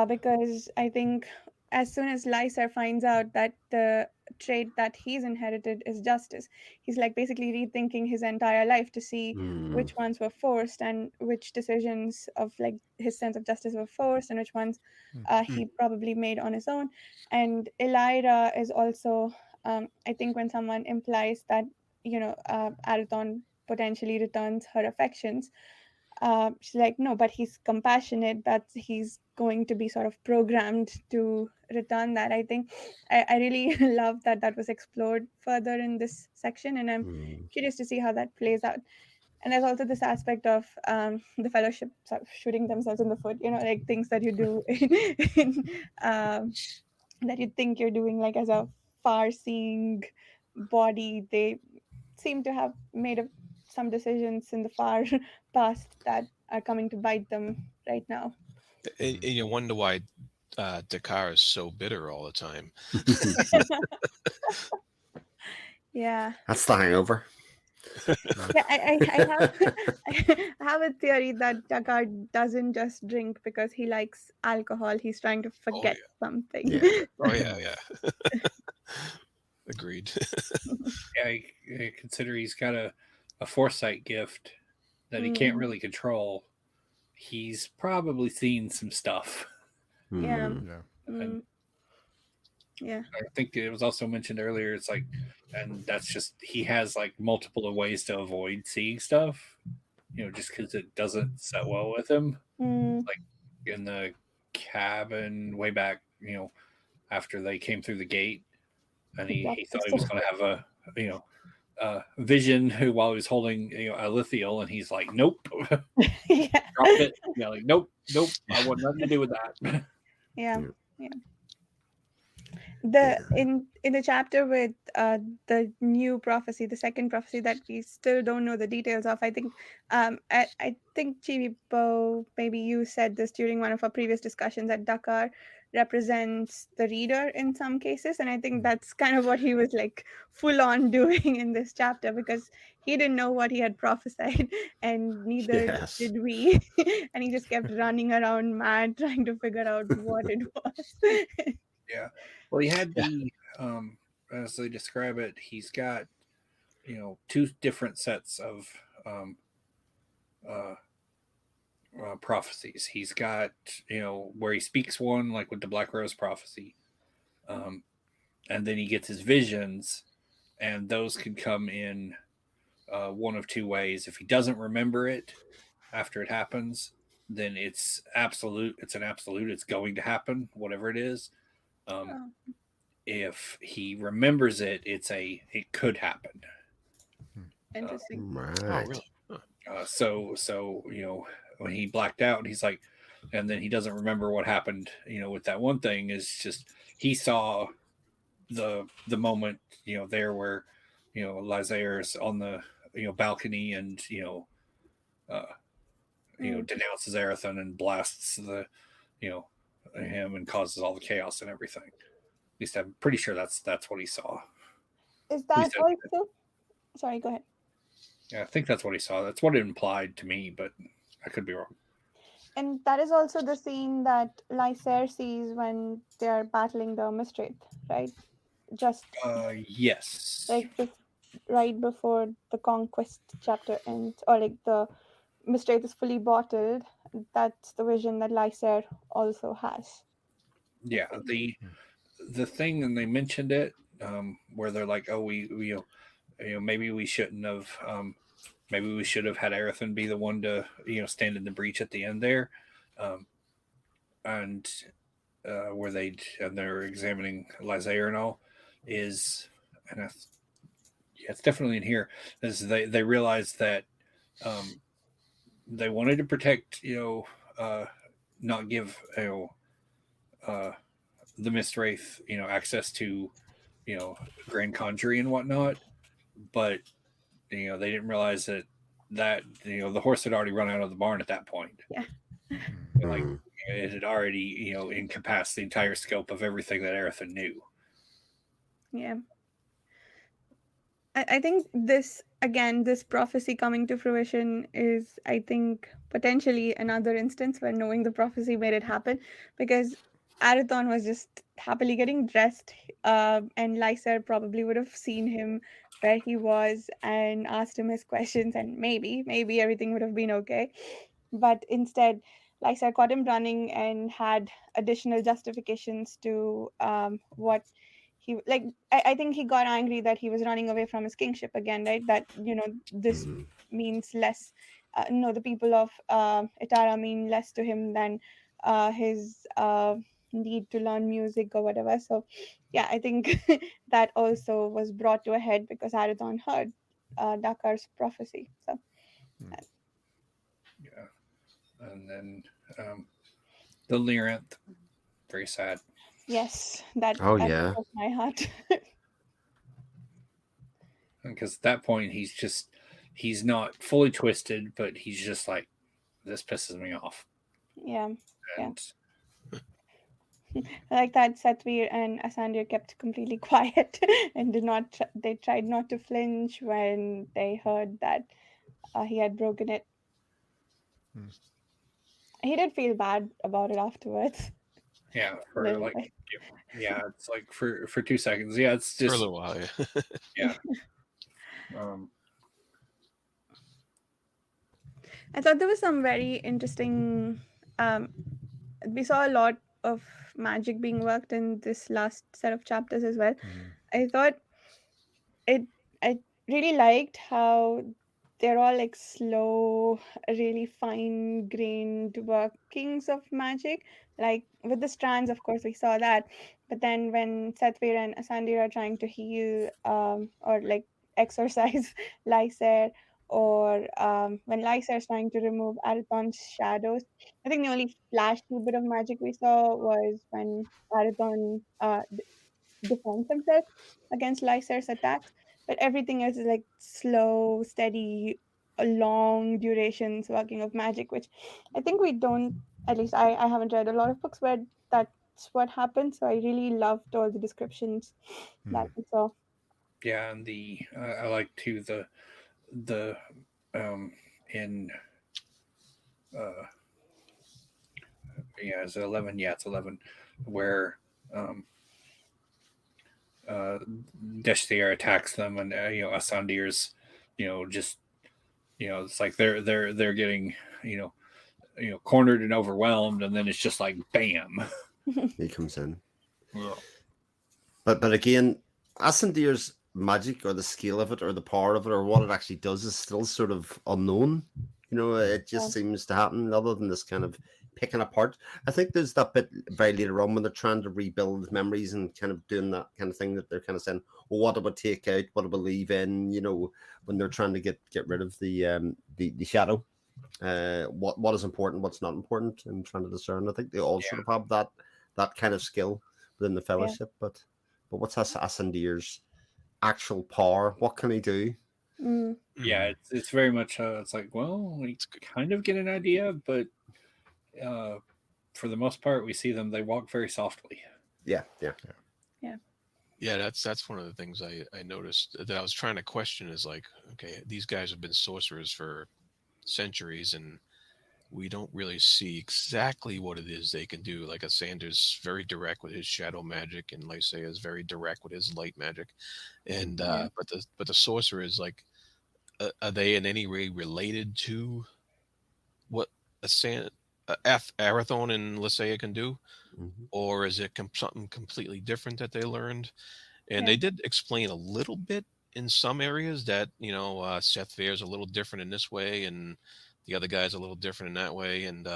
because I think as soon as Lysair finds out that the trait that he's inherited is justice, he's like basically rethinking his entire life to see which ones were forced and which decisions of like his sense of justice were forced and which ones he probably made on his own. And Elira is also, I think when someone implies that, Arathon potentially returns her affections, she's like, no, but he's compassionate, but he's going to be sort of programmed to return that. I think I really love that was explored further in this section, and I'm curious to see how that plays out. And there's also this aspect of the Fellowship sort of shooting themselves in the foot, like things that you do that you think you're doing like as a far-seeing body. They seem to have made some decisions in the far past that are coming to bite them right now. And you wonder why Dakar is so bitter all the time. Yeah, that's the hangover. Yeah, I have a theory that Dakar doesn't just drink because he likes alcohol. He's trying to forget something. Yeah. Agreed. I consider he's got a foresight gift that he can't really control. He's probably seen some stuff. Yeah. I think it was also mentioned earlier, it's like, and that's just, he has like multiple ways to avoid seeing stuff, just because it doesn't set well with him. Like in the cabin way back, after they came through the gate, and he Yep, thought it's he was going to have a vision while he was holding a lithial, and he's like, nope, yeah, dropped it. Yeah, like nope, I want nothing to do with that. yeah. Yeah. In the chapter with the new prophecy, the second prophecy that we still don't know the details of. I think I think Chibibo, maybe you said this during one of our previous discussions, that Dakar represents the reader in some cases, and I think that's kind of what he was like full on doing in this chapter, because he didn't know what he had prophesied, and neither Yes. did we. And he just kept running around mad trying to figure out what it was. Yeah. Well, he had the as they describe it, he's got two different sets of uh, prophecies. He's got where he speaks one, like with the Black Rose prophecy, and then he gets his visions, and those can come in one of two ways. If he doesn't remember it after it happens, then it's absolute. It's an absolute. It's going to happen, whatever it is. Oh. If he remembers it, it could happen. Interesting. Oh, Right. really? So when he blacked out, he's like, and then he doesn't remember what happened. With that one thing is just he saw the moment there where Lysair's on the balcony and denounces Erethan and blasts the him and causes all the chaos and everything. At least I'm pretty sure that's what he saw. Is that also? Sorry, go ahead. Yeah, I think that's what he saw. That's what it implied to me, but I could be wrong. And that is also the scene that Lysair sees when they are battling the Mistwraith, right? Just Yes. like right before the conquest chapter ends, or like the Mistwraith is fully bottled. That's the vision that Lysair also has. Yeah, the thing, and they mentioned it, where they're like, oh, we maybe we shouldn't have, maybe we should have had Erethan be the one to stand in the breach at the end there, and where they're examining Lysair and all is, and yeah, it's definitely in here, is they realized that they wanted to protect not give the Mistwraith access to Grand Conjury and whatnot, but they didn't realize that the horse had already run out of the barn at that point. Yeah. Like it had already encompassed the entire scope of everything that Erethan knew. Yeah. I think this prophecy coming to fruition is, I think, potentially another instance where knowing the prophecy made it happen, because Arathon was just happily getting dressed, and Lysair probably would have seen him where he was and asked him his questions, and maybe everything would have been okay. But instead, Lysair caught him running and had additional justifications to what he like. I think he got angry that he was running away from his kingship again, right? That this means less. No, the people of Itara mean less to him than his need to learn music or whatever. So, yeah, I think that also was brought to a head because Arathon heard Dakar's prophecy. So, Yeah, and then the Lyranth, very sad. yes, that Yeah. broke my heart. Because at that point he's not fully twisted, but he's just like, this pisses me off. Yeah. And Like that, Satvir and Asandir kept completely quiet and they tried not to flinch when they heard that he had broken it. He did feel bad about it afterwards. yeah, for Little like bit. yeah, it's like for 2 seconds. Yeah, it's just For a little while, yeah. yeah. I thought there was some very interesting. We saw a lot of magic being worked in this last set of chapters as well. I thought I really liked how they're all like slow, really fine grained workings of magic. Like with the strands, of course, we saw that. But then when Sethvir and Asandir are trying to heal or like exorcise Lysair, or when Lysair is trying to remove Arathon's shadows, I think the only flashy bit of magic we saw was when Arathon defends himself against Lysair's attacks. But everything else is like slow, steady, long durations working of magic, which I think we don't, at least I haven't read a lot of books where that's what happened. So I really loved all the descriptions that we saw. Yeah, and the I like too the in uh yeah, it's 11. Yeah, it's 11, where um uh Deshthir attacks them, and Asandir's, just, it's like they're getting, cornered and overwhelmed, and then it's just like bam. He comes in. Yeah. But again, Asandir's magic or the scale of it or the power of it or what it actually does is still sort of unknown. It just seems to happen other than this kind of picking apart. I think there's that bit very later on when they're trying to rebuild memories and kind of doing that kind of thing that they're kind of saying, well, what do we take out? What do we leave in? When they're trying to get rid of the shadow. What is important, what's not important, and trying to discern. I think they all sort of have that kind of skill within the fellowship, but what's Asandir's actual power? What can he do? Yeah, it's very much it's like, well, we kind of get an idea, but for the most part we see them, they walk very softly. Yeah. Yeah, that's one of the things I noticed that I was trying to question is like, okay, these guys have been sorcerers for centuries and we don't really see exactly what it is they can do. Like Asandir's very direct with his shadow magic, and Lysaia is very direct with his light magic. And but the sorcerer is like, are they in any way related to what Arathon and Lysaia can do, or is it something completely different that they learned? And they did explain a little bit in some areas that Sethvir is a little different in this way, and the other guy's a little different in that way, and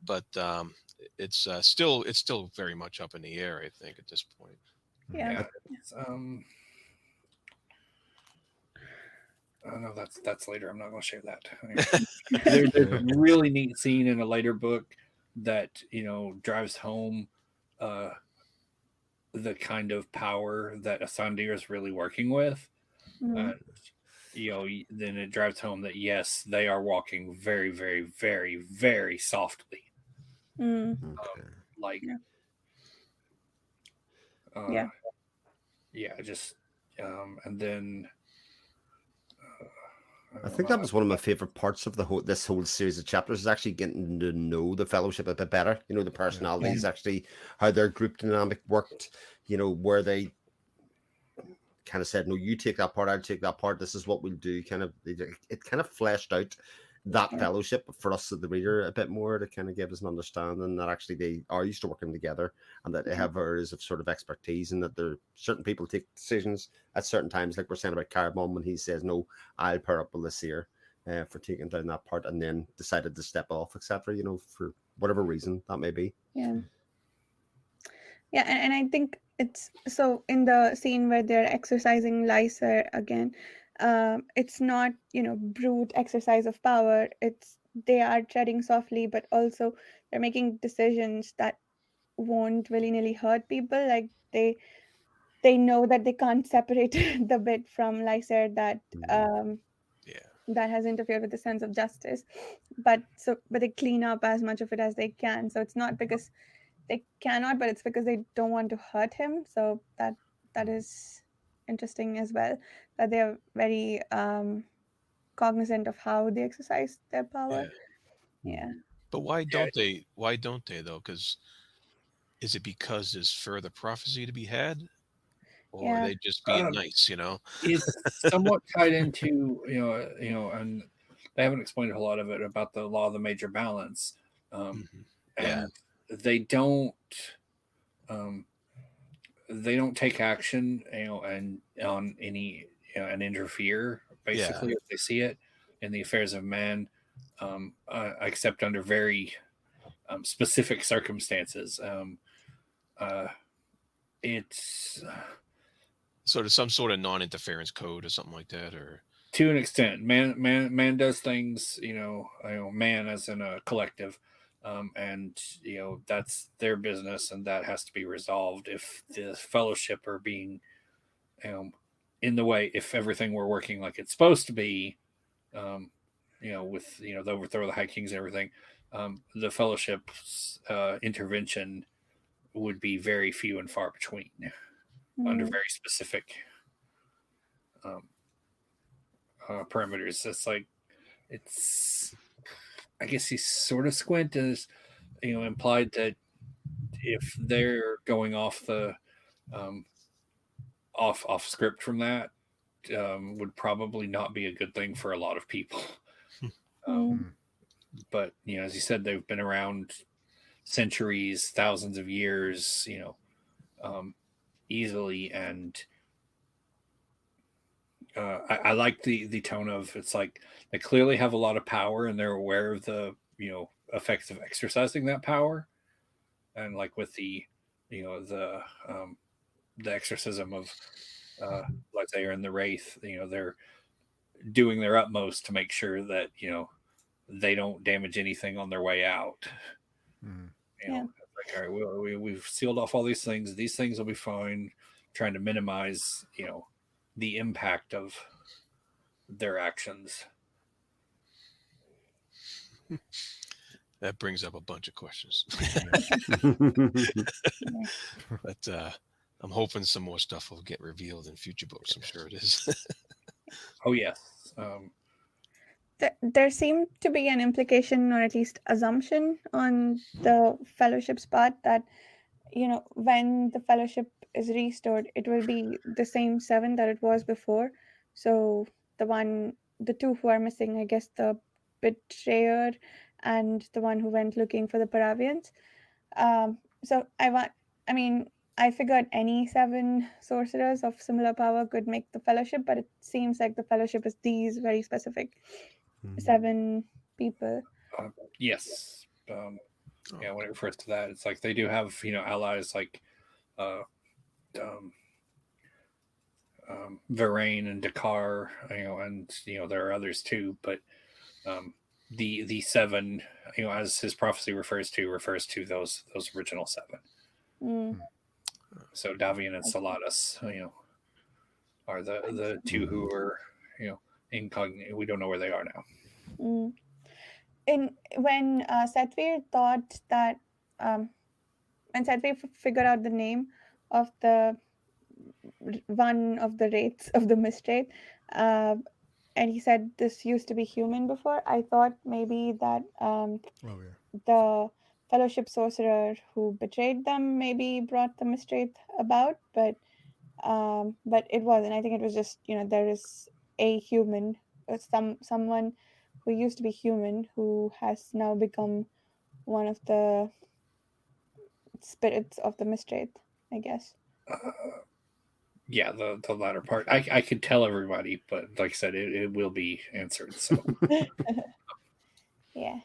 but it's still very much up in the air, I think, at this point. Yeah. It's, oh no, that's later. I'm not going to share that. There's a really neat scene in a later book that drives home the kind of power that Asandir is really working with. Then it drives home that yes, they are walking very, very, very, very softly. Like, just and then I think that was one of my favorite parts of this whole series of chapters is actually getting to know the fellowship a bit better. The personalities, actually how their group dynamic worked. Where they kind of said, no, you take that part, I'll take that part. This is what we'll do. It kind of fleshed out that fellowship for us as the reader a bit more to kind of give us an understanding that actually they are used to working together and that they have areas of sort of expertise and that there certain people take decisions at certain times, like we're saying about Carbon when he says, no, I'll pair up with Lysair for taking down that part and then decided to step off, etc., for whatever reason that may be. And I think it's so in the scene where they're exercising Lysair again, it's not brute exercise of power. They are treading softly, but also they're making decisions that won't willy-nilly hurt people. Like they know that they can't separate the bit from Lysair that that has interfered with the sense of justice, but they clean up as much of it as they can. So it's not because they cannot, but it's because they don't want to hurt him. So that is interesting as well, that they are very cognizant of how they exercise their power. But why don't they though? Because is it because there's further prophecy to be had, or are they just being nice? It's somewhat tied into and they haven't explained a whole lot of it about the law of the major balance. And they don't take action and on any and interfere basically, as they see it in the affairs of man, except under very specific circumstances. It's So there's some sort of non-interference code or something like that, or to an extent, man does things, man as in a collective, and that's their business, and that has to be resolved. If the fellowship are being, in the way, if everything were working like it's supposed to be, with the overthrow of the High Kings and everything, the fellowship's intervention would be very few and far between, under very specific parameters. I guess he's sort of squint as implied that if they're going off the off script from that, would probably not be a good thing for a lot of people. But as you said, they've been around centuries, thousands of years, easily, and I like the tone of, it's like they clearly have a lot of power and they're aware of the effects of exercising that power, and like with the exorcism of Lysair and the Wraith, they're doing their utmost to make sure that they don't damage anything on their way out. Like, all right, we've sealed off all these things. These things will be fine. Trying to minimize the impact of their actions. that brings up a bunch of questions. But I'm hoping some more stuff will get revealed in future books. I'm sure it is. Oh yes. There seemed to be an implication, or at least assumption, on the fellowship's part that when the fellowship is restored, it will be the same 7 that it was before. So the 2 who are missing, I guess the betrayer and the one who went looking for the Paravians. So I figured any 7 sorcerers of similar power could make the fellowship, but it seems like the fellowship is these very specific 7 people. Yes. When it refers to that, it's like they do have allies like Varane and Dakar, and there are others too, but the 7, as his prophecy refers to those original 7. So Davian and Salatus, are the 2 who are incognito. We don't know where they are now. When Satvir thought that when Satvir figured out the name of the one of the wraiths of the Mistwraith, and he said this used to be human before, I thought maybe that the fellowship sorcerer who betrayed them maybe brought the Mistwraith about, but it wasn't. I think it was just there is a human, someone who used to be human who has now become one of the spirits of the Mistwraith, I guess. Yeah, the latter part. I could tell everybody, but like I said, it will be answered. So yeah.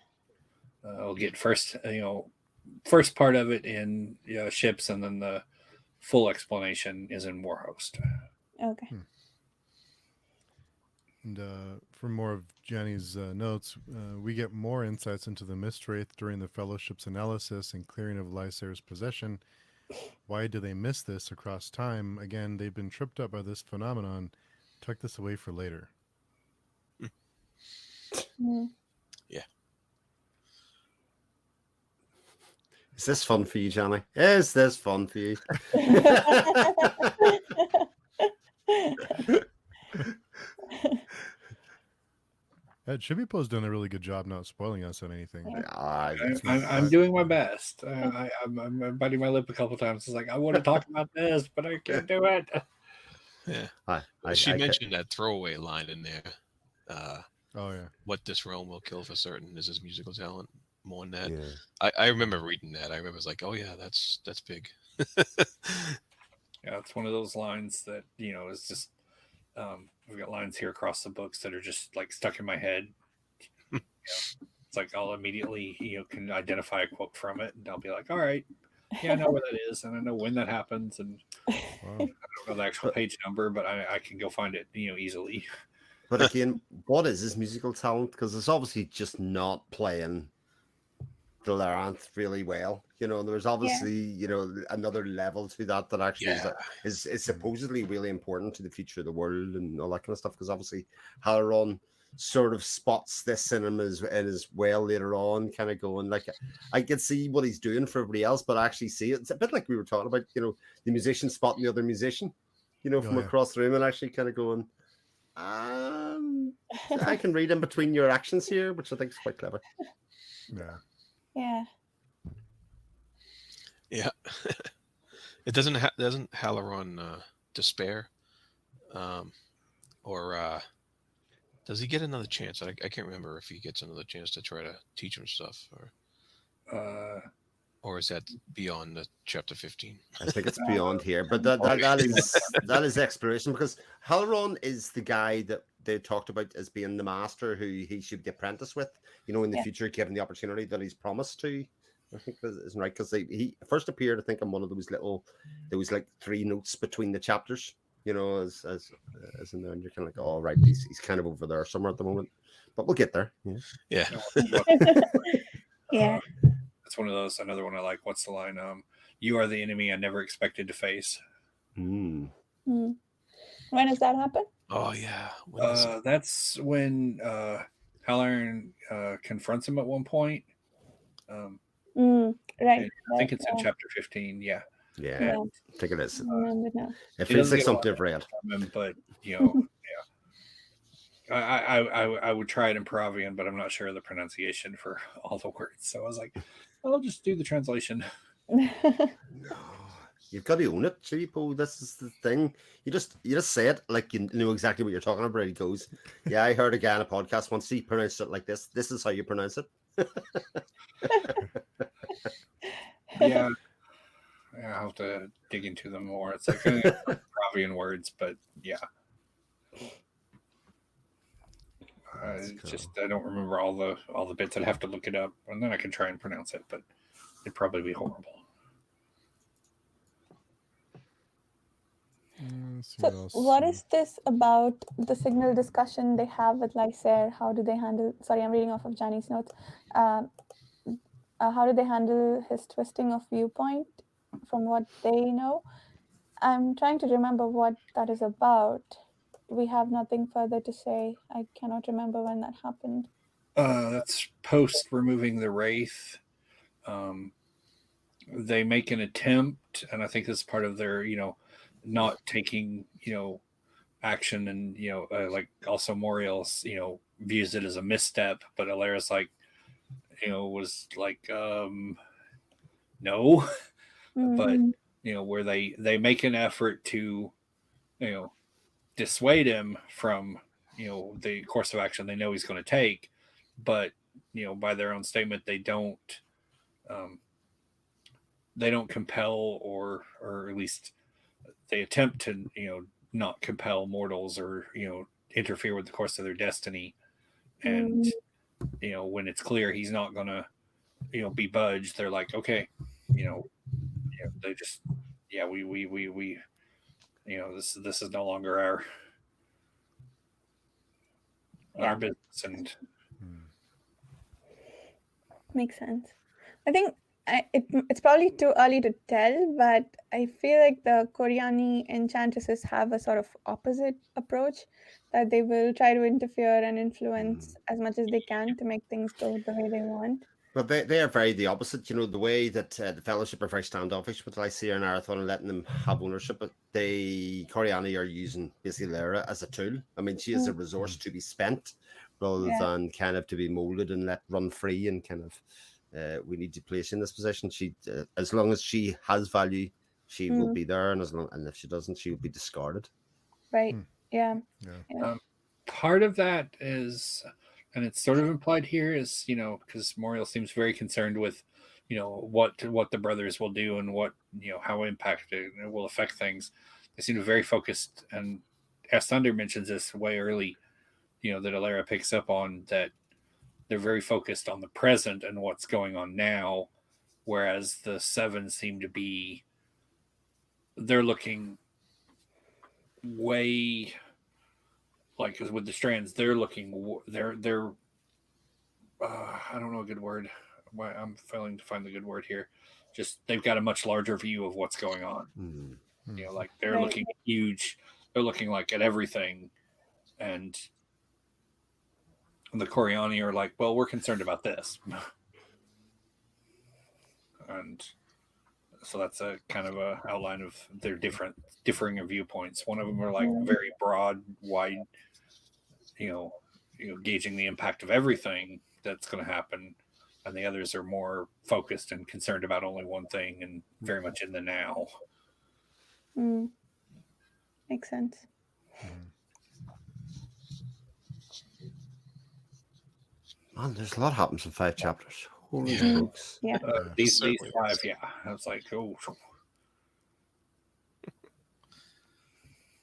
We'll get first part of it in ships, and then the full explanation is in Warhost. Okay. And for more of Jenny's notes, we get more insights into the Mistwraith during the Fellowship's analysis and clearing of Lysair's possession. Why do they miss this across time? Again, they've been tripped up by this phenomenon. Tuck this away for later. Yeah. Is this fun for you, Johnny? Is this fun for you? Chibipo's done a really good job not spoiling us on anything. I'm doing my best. I'm biting my lip a couple times. It's like, I want to talk about this, but I can't do it. Yeah. She mentioned that throwaway line in there. Oh yeah. What this realm will kill for certain is his musical talent. More than that. Yeah. I remember reading that. I remember it's like, oh yeah, that's big. Yeah, it's one of those lines that is just I've got lines here across the books that are just like stuck in my head. It's like I'll immediately, can identify a quote from it, and I'll be like, all right, yeah, I know where that is, and I know when that happens, and Wow. I don't know the actual page number, but I can go find it, easily. But again, what is his musical talent? Because it's obviously just not playing the Labyrinth really well. There's obviously, another level to that actually is supposedly really important to the future of the world and all that kind of stuff. Because obviously Halloran sort of spots this in him as well later on, kind of going like, I can see what he's doing for everybody else, but I actually see it. It's a bit like we were talking about, the musician spotting the other musician, from across the room and actually kind of going, I can read in between your actions here, which I think is quite clever. Yeah. It doesn't Halloran despair, or does he get another chance? I can't remember if he gets another chance to try to teach him stuff, or is that beyond the chapter 15? I think it's beyond here, but that is exploration, because Halloran is the guy that they talked about as being the master who he should be apprentice with, in the future, given the opportunity that he's promised to. I think that isn't right, because he first appeared, I think, on one of those little, there was like 3 notes between the chapters, as in there, and you're kind of like, oh, right, he's kind of over there somewhere at the moment, but we'll get there. Yeah. Yeah. It's one of those. Another one I like. What's the line? You are the enemy I never expected to face. When does that happen? Oh yeah. That's when Halloran confronts him at one point. Right. I think it's in chapter 15. Yeah. Yeah. I think it is. I remember now. It feels like something I've read. But I would try it in Peruvian, but I'm not sure of the pronunciation for all the words. So I was like, I'll just do the translation. No, you've got to own it, Cheapo. This is the thing. You just say it like you know exactly what you're talking about. He goes, yeah, I heard a guy on a podcast once. He pronounced it like this. This is how you pronounce it. Yeah. I have to dig into them more. It's like Peruvian words, but yeah. I don't remember all the bits. I'd have to look it up, and then I can try and pronounce it, but it'd probably be horrible. So what is this about the signal discussion they have with Lysair? How do they handle... Sorry, I'm reading off of Johnny's notes. How do they handle his twisting of viewpoint from what they know? I'm trying to remember what that is about. We have nothing further to say. I cannot remember when that happened. That's post removing the Wraith. They make an attempt, and I think this is part of their, not taking, action, and, like also Moriel's, views it as a misstep, but Alara's like, was like, no, but, where they make an effort to, dissuade him from, the course of action they know he's going to take, but, by their own statement, they don't compel or at least they attempt to, not compel mortals or, interfere with the course of their destiny. And, when it's clear he's not going to, be budged, they're like, okay, they just, we this is no longer our business. And makes sense. I think it's probably too early to tell, but I feel like the Koreani enchantresses have a sort of opposite approach, that they will try to interfere and influence as much as they can to make things go the way they want. Well, they are very the opposite. The way that the Fellowship are very standoffish with Lysair and Arathon and letting them have ownership, but Koreani are using basically Lyra as a tool. I mean, she is a resource to be spent rather than kind of to be molded and let run free and kind of we need to place in this position. She, as long as she has value, she will be there, and and if she doesn't, she will be discarded. Right. Yeah. Part of that is, and it's sort of implied here, is because Moriel seems very concerned with what the brothers will do and what how impacted it will affect things. They seem to be very focused and as Thunder mentions this way early, that Alara picks up on, that they're very focused on the present and what's going on now, whereas the Seven seem to be, they're looking way, like with the strands, they're looking, they're I don't know a good word. Why I'm failing to find the good word here. Just they've got a much larger view of what's going on. Like they're Right. looking huge. They're looking like at everything, and the Coriani are like, well, we're concerned about this, and so that's a kind of a outline of their differing viewpoints. One of them are like very broad, wide, gauging the impact of everything that's going to happen, and the others are more focused and concerned about only one thing and very much in the now. Makes sense. Man, there's a lot happens in 5 chapters. Holy Yeah. smokes. Yeah. These certainly 5, is. yeah, I was like, oh.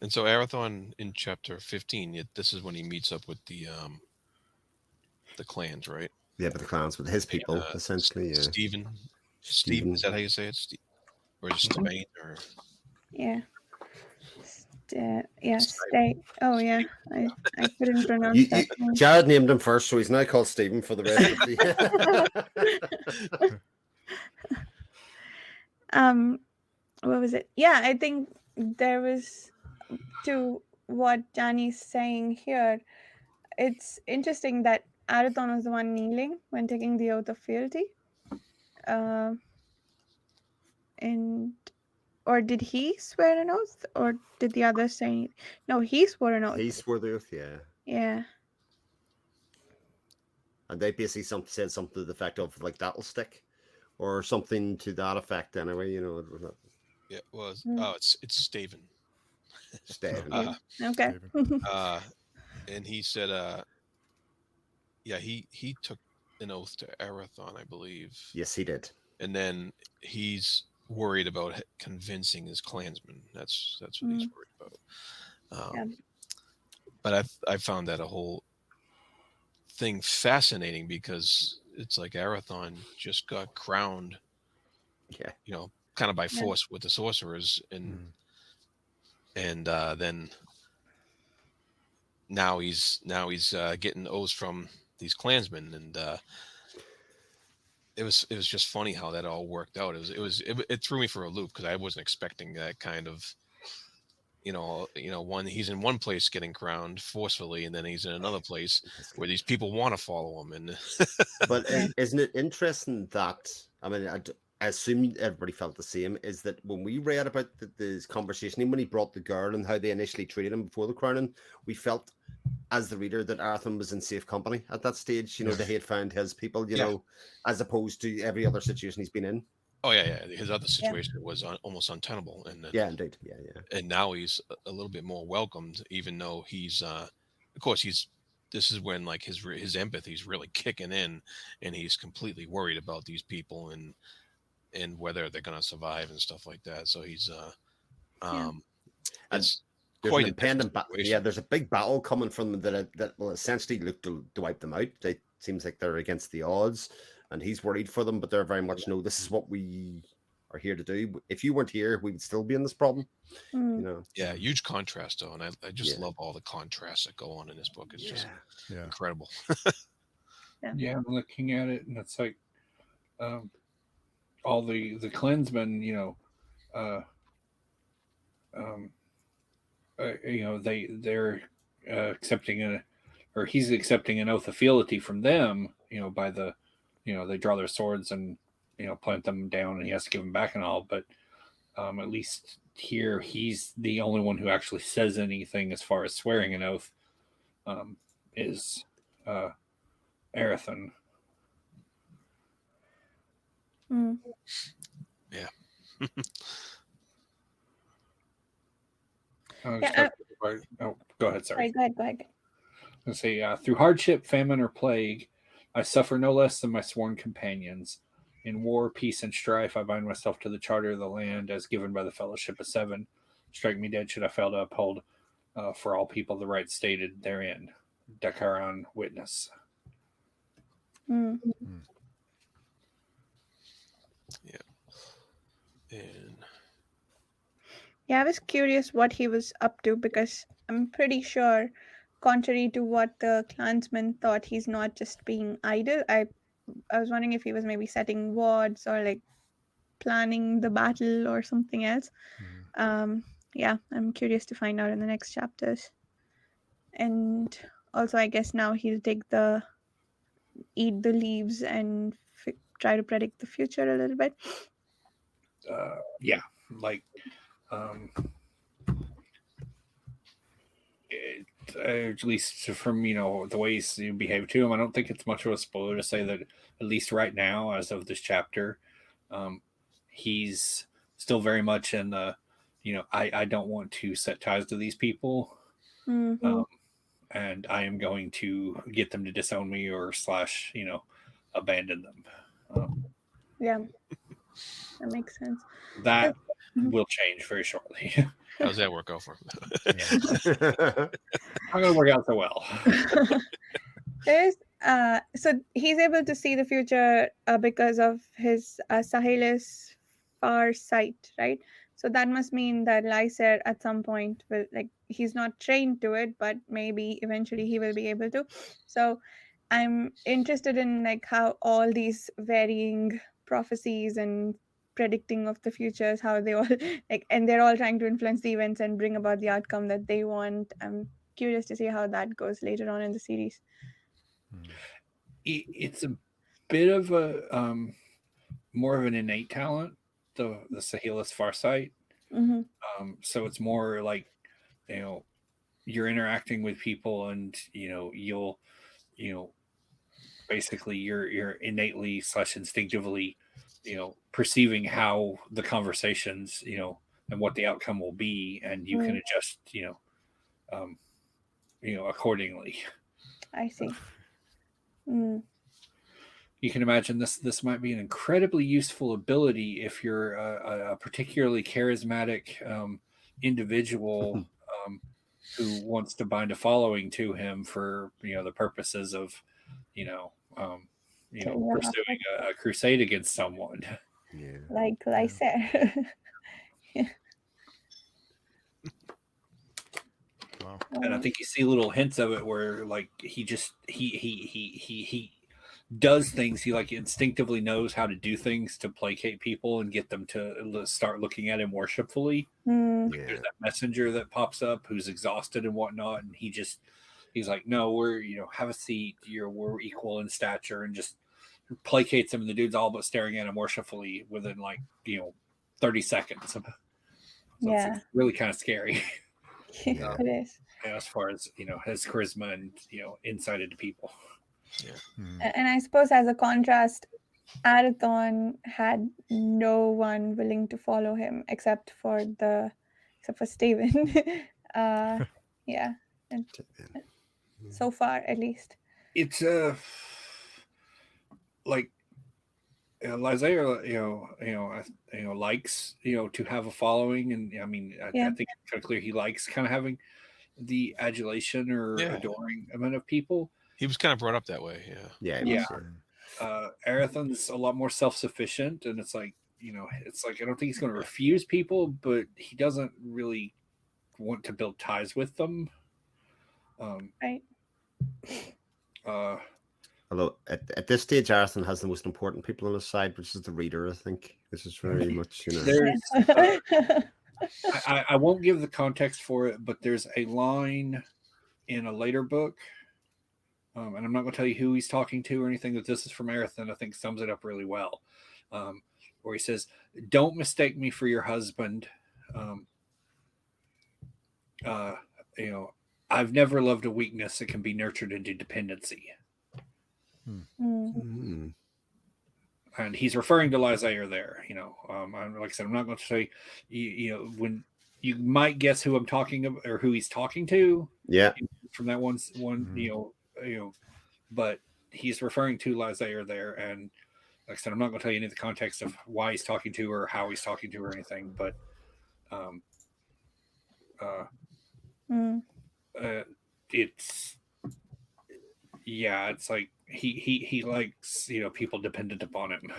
And so Arathon in chapter 15, this is when he meets up with the clans, right? Yeah, but the clans with his people, essentially. Yeah. Stephen, is that how you say it? Or is it Stevane? Or Yeah. Stay. Oh yeah, I couldn't pronounce You, that. name. Jared named him first, so he's now called Stephen for the rest of the. What was it? Yeah, I think there was, to what Danny's saying here, it's interesting that Arathon was the one kneeling when taking the oath of fealty. Or did he swear an oath, or did the others say? No, he swore an oath. He swore the oath, yeah. Yeah. And they basically said something to the effect of, like, that'll stick, or something to that effect anyway, yeah, it was. Mm. Oh, it's Staven. Stephen. Okay. And he said, he took an oath to Arathon, I believe. Yes, he did. And then he's worried about convincing his clansmen. That's what he's worried about. But I found that a whole thing fascinating, because it's like Arathon just got crowned, kind of by force with the sorcerers, and then now he's getting oaths from these clansmen, and it was just funny how that all worked out. It threw me for a loop, because I wasn't expecting that kind of, one, he's in one place getting crowned forcefully, and then he's in another place where these people want to follow him. And but isn't it interesting that, I mean, I assume everybody felt the same, is that when we read about this conversation, even when he brought the girl and how they initially treated him before the crowning, we felt as the reader that Arathon was in safe company at that stage. They had found his people, as opposed to every other situation he's been in. Oh yeah. His other situation was almost untenable, and indeed, yeah. And now he's a little bit more welcomed, even though he's, of course, this is when, like, his empathy is really kicking in, and he's completely worried about these people and whether they're going to survive and stuff like that. So he's it's quite an impending battle. Yeah, there's a big battle coming from them that will essentially look to wipe them out. It seems like they're against the odds, and he's worried for them, but they're very much, no, this is what we are here to do. If you weren't here, we would still be in this problem. Yeah, huge contrast though, and I just love all the contrasts that go on in this book. It's just incredible. Yeah, I'm looking at it, and it's like all the clansmen, they're accepting he's accepting an oath of fealty from them, by the, they draw their swords and, plant them down, and he has to give them back and all. But at least here, he's the only one who actually says anything as far as swearing an oath, is Arathon. Yeah. Go ahead. Sorry. Go ahead. Let's say, through hardship, famine, or plague, I suffer no less than my sworn companions. In war, peace, and strife, I bind myself to the charter of the land as given by the Fellowship of Seven. Strike me dead should I fail to uphold. for all people the rights stated therein. Dakaran witness. Mm. And Yeah, I was curious what he was up to because I'm pretty sure, contrary to what the clansmen thought, he's not just being idle. I was wondering if he was maybe setting wards or like planning the battle or something else. Yeah, I'm curious to find out in the next chapters. And also, I guess now he'll eat the leaves and try to predict the future a little bit. Yeah, like at least from the ways you behave to him, I don't think it's much of a spoiler to say that at least right now, as of this chapter, he's still very much in the I don't want to set ties to these people, and I am going to get them to disown me or / abandon them. Yeah, that makes sense. That will change very shortly. how's that work out for him? Not going to work out so well. There's so he's able to see the future because of his Sahelis far sight, right? So that must mean that Lyser at some point will, like, he's not trained to it, but maybe eventually he will be able to. So I'm interested in like how all these varying prophecies and predicting of the futures, how they all like, and they're all trying to influence the events and bring about the outcome that they want. I'm curious to see how that goes later on in the series. It's a bit of a more of an innate talent, the Sahelis Farsight. So it's more like you're interacting with people, and you'll basically you're innately / instinctively perceiving how the conversations and what the outcome will be, and you can adjust accordingly. I see. You can imagine this might be an incredibly useful ability if you're a particularly charismatic individual who wants to bind a following to him for the purposes of pursuing a crusade against someone. Yeah. Like I said. Wow. And I think you see little hints of it where like he does things. He like instinctively knows how to do things to placate people and get them to start looking at him worshipfully. Like there's that messenger that pops up who's exhausted and whatnot, and he's like, no, we're have a seat. We're equal in stature, and just placates him. And the dude's all but staring at him worshipfully within 30 seconds. So it's really kind of scary. It is. As far as his charisma and insight into people. And I suppose as a contrast, Arathon had no one willing to follow him except for Steven. Yeah, and so far at least. It's like Lysair, likes to have a following, and I mean, I think it's kind of clear he likes kind of having the adulation or adoring amount of people. He was kind of brought up that way. Yeah. Arathon's a lot more self-sufficient, and it's like I don't think he's going to refuse people, but he doesn't really want to build ties with them. Right. Although at this stage, Arathon has the most important people on his side, which is the reader. I think this is very much There's. I won't give the context for it, but there's a line in a later book, and I'm not going to tell you who he's talking to or anything, but this is from Arathon. I think sums it up really well, where he says, "Don't mistake me for your husband. I've never loved a weakness that can be nurtured into dependency." And he's referring to Lysair there. Like I said, I'm not going to say, when you might guess who I'm talking about or who he's talking to. Yeah. From that one, but he's referring to Lysair there. And like I said, I'm not going to tell you any of the context of why he's talking to her or how he's talking to her or anything. But Mm. It's like he likes people dependent upon him.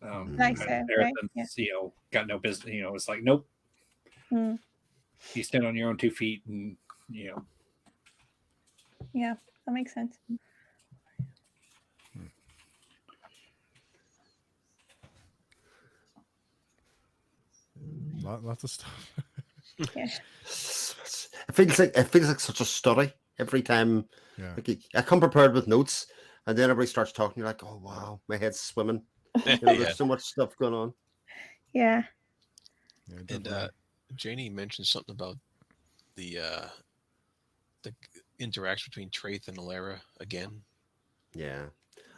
Nice, And right? Yeah. Erethan's, got no business. It's like, nope, Mm. you stand on your own 2 feet, and Yeah, that makes sense. Lots of stuff. Yeah. It feels like such a study every time. Yeah. Like I come prepared with notes, and then everybody starts talking. You're like, oh wow, my head's swimming. Yeah. There's so much stuff going on. Yeah. Yeah, And definitely. Janie mentioned something about the interaction between Traith and Alara again. Yeah.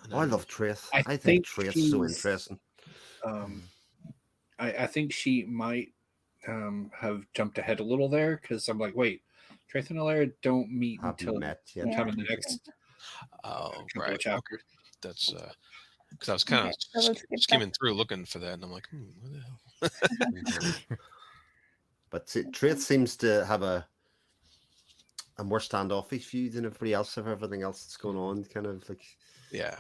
And Oh, I love Traith. I I think think Traith's so she's- interesting. I think she might have jumped ahead a little there, because I'm like, wait, Traith and Alara don't meet Haven't until met yet. sometime in the next. Oh, couple of right. chapters. Okay. That's because I was kind Okay, so we'll of skip that. skimming through looking for that, and I'm like, what the hell? But Traith seems to have a more standoffish view than everybody else of everything else that's going on. Kind of like Yeah.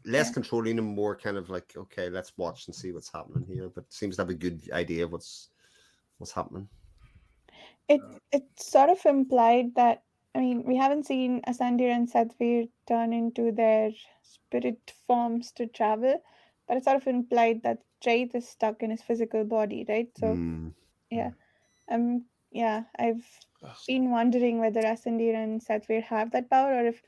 less Yeah. controlling and more kind of like, okay, let's watch and see what's happening here. But seems to have a good idea of what's happening. It's sort of implied that, I mean, we haven't seen Asandir and Sadhvir turn into their spirit forms to travel, but it's sort of implied that Traith is stuck in his physical body, right? So yeah, I've Ugh. been wondering whether Asandir and Sadhvir have that power, or if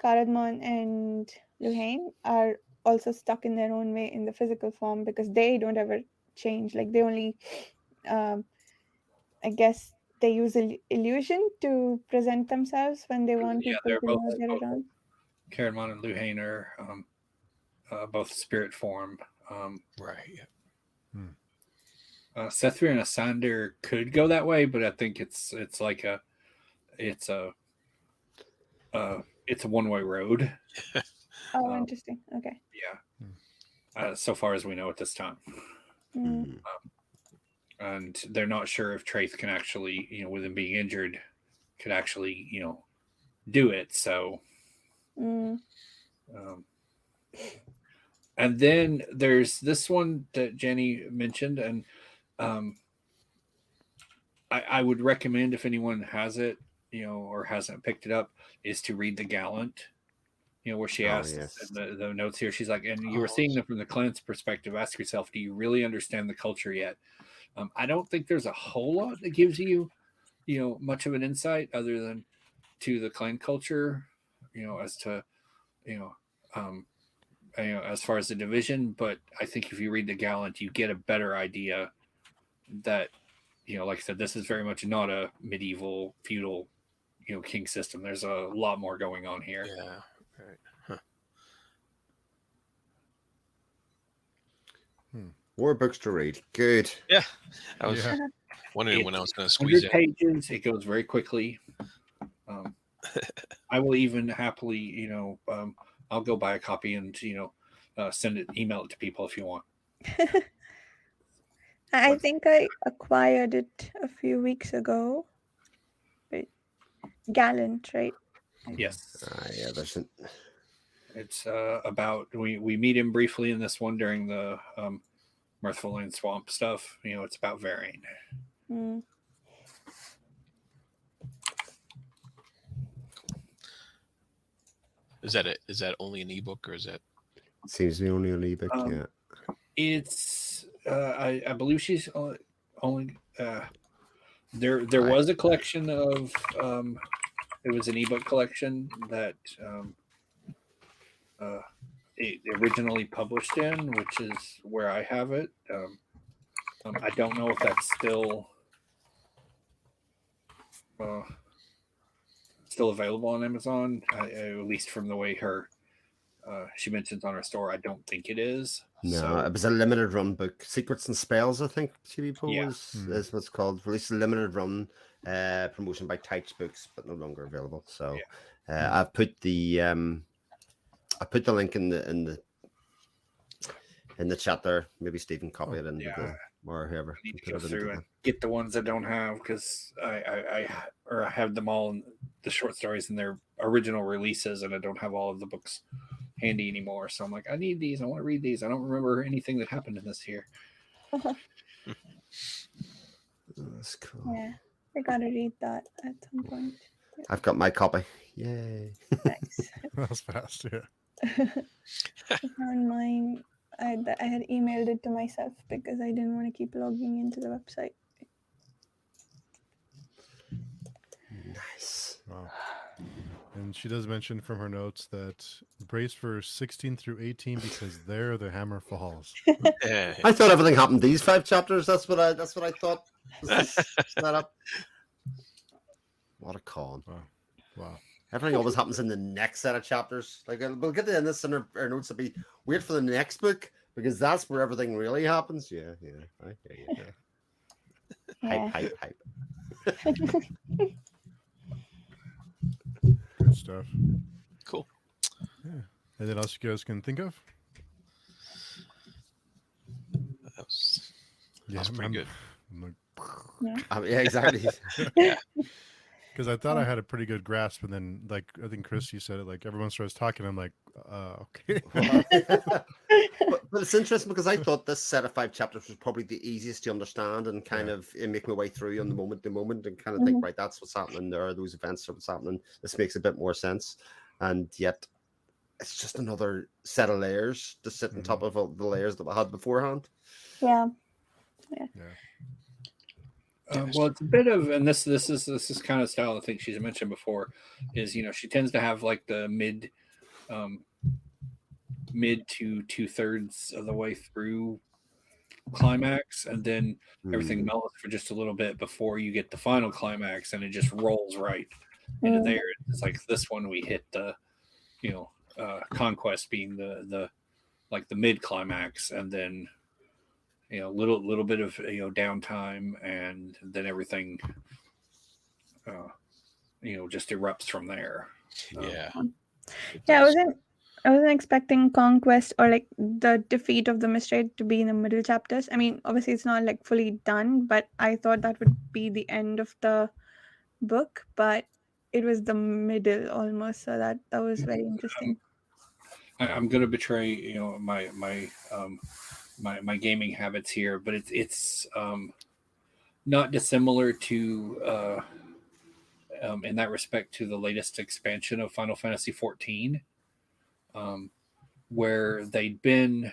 Karadmon and Luhain are also stuck in their own way in the physical form, because they don't ever change. Like they only, I guess, they use illusion to present themselves when they want Yeah, people they're to both- know they're around. Karenmon and Luhain are both spirit form. Right. Yeah. Sethvir and Asander could go that way, but I think it's a one-way road. Oh, interesting. Okay. Yeah. So far as we know at this time. Mm. And they're not sure if Traith can actually, with him being injured, could actually, do it. So, Mm. and then there's this one that Jenny mentioned, and I would recommend, if anyone has it, or hasn't picked it up, is to read The Gallant. Where she asks yes. in the notes here, she's like, and you were seeing them from the client's perspective. Ask yourself, do you really understand the culture yet? I don't think there's a whole lot that gives you, much of an insight other than to the clan culture, as to, as far as the division. But I think if you read The Gallant, you get a better idea that, like I said, this is very much not a medieval feudal, king system. There's a lot more going on here. Yeah. Right. Huh. More books to read. Good. Yeah. I was Yeah. wondering when I was going to squeeze 100 in. pages. It goes very quickly. I will even happily, I'll go buy a copy and send it, email it to people if you want. I think I acquired it a few weeks ago. Wait, Gallant, right? Yes. Yeah, there's an... It's about we meet him briefly in this one during the Mirthful Land Swamp stuff. It's about Varian. Mm. Is that only an ebook, or is that? Seems to be only an ebook. Yeah. It's I believe she's only there was a collection of it was an ebook collection that it originally published in, which is where I have it. I don't know if that's still available on Amazon, at least from the way she mentions on her store. I don't think it is. No, So, it was a limited run book. Secrets and Spells, I think, Chibi Yeah. is what's called. Released a limited run promotion by Tights Books, but no longer available. So I've put the link in the chat there. Maybe Stephen copy it into or whoever. I need can to put go it into through the- and get the ones I don't have because I have them all in the short stories in their original releases, and I don't have all of the books handy anymore. So I'm like, I need these. I want to read these. I don't remember anything that happened in this here. Oh, that's cool. Yeah, I gotta read that at some point. I've got my copy. Yay! Nice. That was fast. Yeah. I found mine. I had emailed it to myself because I didn't want to keep logging into the website. Nice. Wow. And she does mention from her notes that brace for 16 through 18 because there the hammer falls. Yeah. I thought everything happened these 5 chapters. That's what I thought. Was set up. What a con. Wow. Everything always happens in the next set of chapters. Like we'll get to this in our notes. To be wait for the next book because that's where everything really happens. Yeah. Okay. Yeah. Hype. Good stuff. Cool. Yeah. Anything else you guys can think of? That was pretty good. I'm like, Yeah, exactly. because I thought I had a pretty good grasp, and then like I think Chris, you said it. Like everyone starts talking, I'm like, okay. but it's interesting because I thought this set of 5 chapters was probably the easiest to understand and kind of make my way through on the moment to moment and kind of think, right, that's what's happening there. Those events are what's happening. This makes a bit more sense, and yet it's just another set of layers to sit on top of all the layers that we had beforehand. Yeah. Well, it's a bit of, and this is kind of style I think she's mentioned before, is she tends to have like the mid to 2/3 of the way through climax, and then everything melts for just a little bit before you get the final climax, and it just rolls right into there. It's like this one we hit the conquest being the like the mid climax, and then little bit of downtime, and then everything just erupts from there. Yeah. Yeah, I wasn't expecting conquest or like the defeat of the Mistwraith to be in the middle chapters. I mean, obviously it's not like fully done, but I thought that would be the end of the book, but it was the middle almost, so that was very interesting. I'm gonna betray my gaming habits here, but it's not dissimilar to in that respect to the latest expansion of Final Fantasy XIV, where they'd been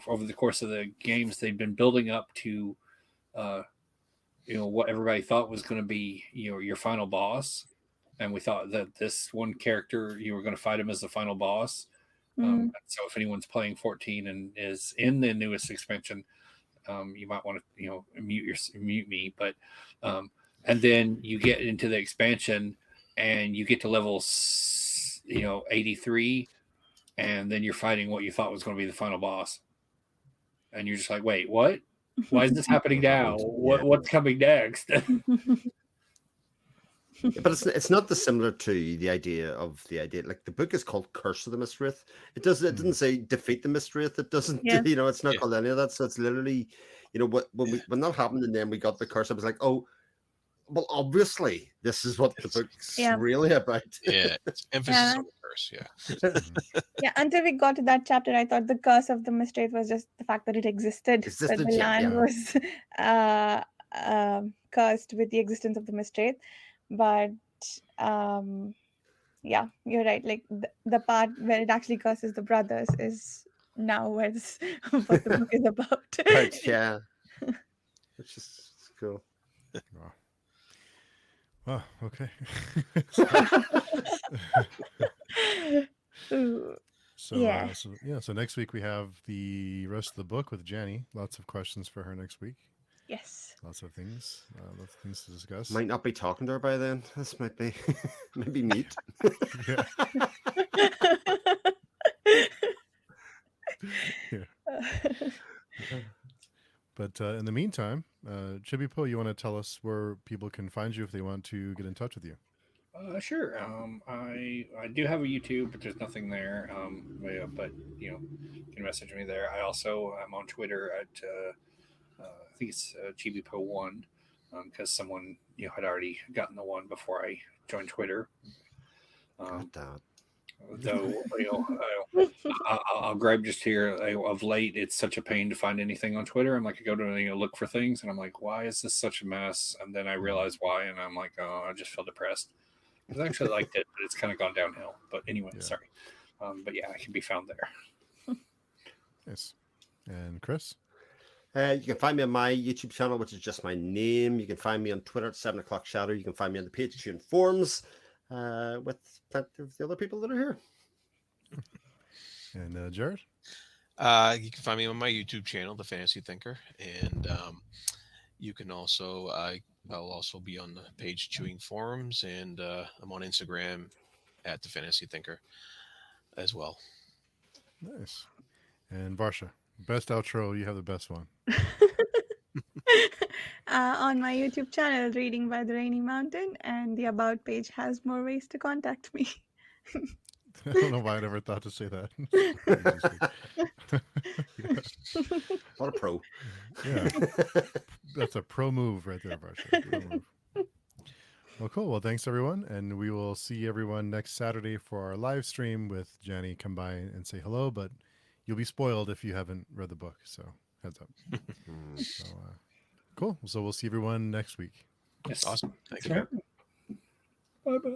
over the course of the games they'd been building up to what everybody thought was going to be your final boss, and we thought that this one character you were going to fight him as the final boss. So if anyone's playing 14 and is in the newest expansion, you might want to mute me, but and then you get into the expansion and you get to level 83, and then you're fighting what you thought was going to be the final boss, and you're just like, wait, what? Why is this happening now? What's coming next? But it's not dissimilar to the idea like the book is called Curse of the Mistwraith. It didn't say defeat the Mistwraith. It doesn't it's not called any of that. So it's literally when that happened and then we got the curse, I was like, oh well, obviously this is what the book's really about. Yeah, emphasis on the curse. Yeah, until we got to that chapter, I thought the curse of the Mistwraith was just the fact that it existed, that the land was cursed with the existence of the Mistwraith. But yeah, you're right. Like the part where it actually curses the brothers is now what the book is about. Right, yeah. Which is cool. Wow. Okay. So next week we have the rest of the book with Jenny. Lots of questions for her next week. Yes. Lots of things to discuss. Might not be talking to her by then. This might be maybe meet. Yeah. But in the meantime, Chibipo, you want to tell us where people can find you if they want to get in touch with you? Sure. I do have a YouTube, but there's nothing there. But you can message me there. I also am on Twitter at think it's GB Pro 1, because someone had already gotten the one before I joined Twitter. God damn it. Though I'll grab just here. Of late, it's such a pain to find anything on Twitter. I'm like, I go to look for things, and I'm like, why is this such a mess? And then I realize why, and I'm like, oh, I just feel depressed. Because I actually liked it, but it's kind of gone downhill. But anyway, Yeah. sorry. But yeah, I can be found there. Nice. And Chris? You can find me on my YouTube channel, which is just my name. You can find me on Twitter at 7 o'clock Shadow. You can find me on the Patreon forums with plenty of the other people that are here. And Jared? You can find me on my YouTube channel, The Fantasy Thinker, and you can also I'll also be on the Page Chewing forums, and I'm on Instagram at The Fantasy Thinker as well. Nice. And Varsha, best outro. You have the best one. On my YouTube channel, Reading by the Rainy Mountain, and the About page has more ways to contact me. I don't know why I never thought to say that. What a pro. Yeah. That's a pro move right there, Varsha. Pro move. Well, cool. Well, thanks, everyone. And we will see everyone next Saturday for our live stream with Jenny. Come by and say hello, but you'll be spoiled if you haven't read the book. So heads up. So, cool. So we'll see everyone next week. Yes. Awesome. Thank you. Bye bye.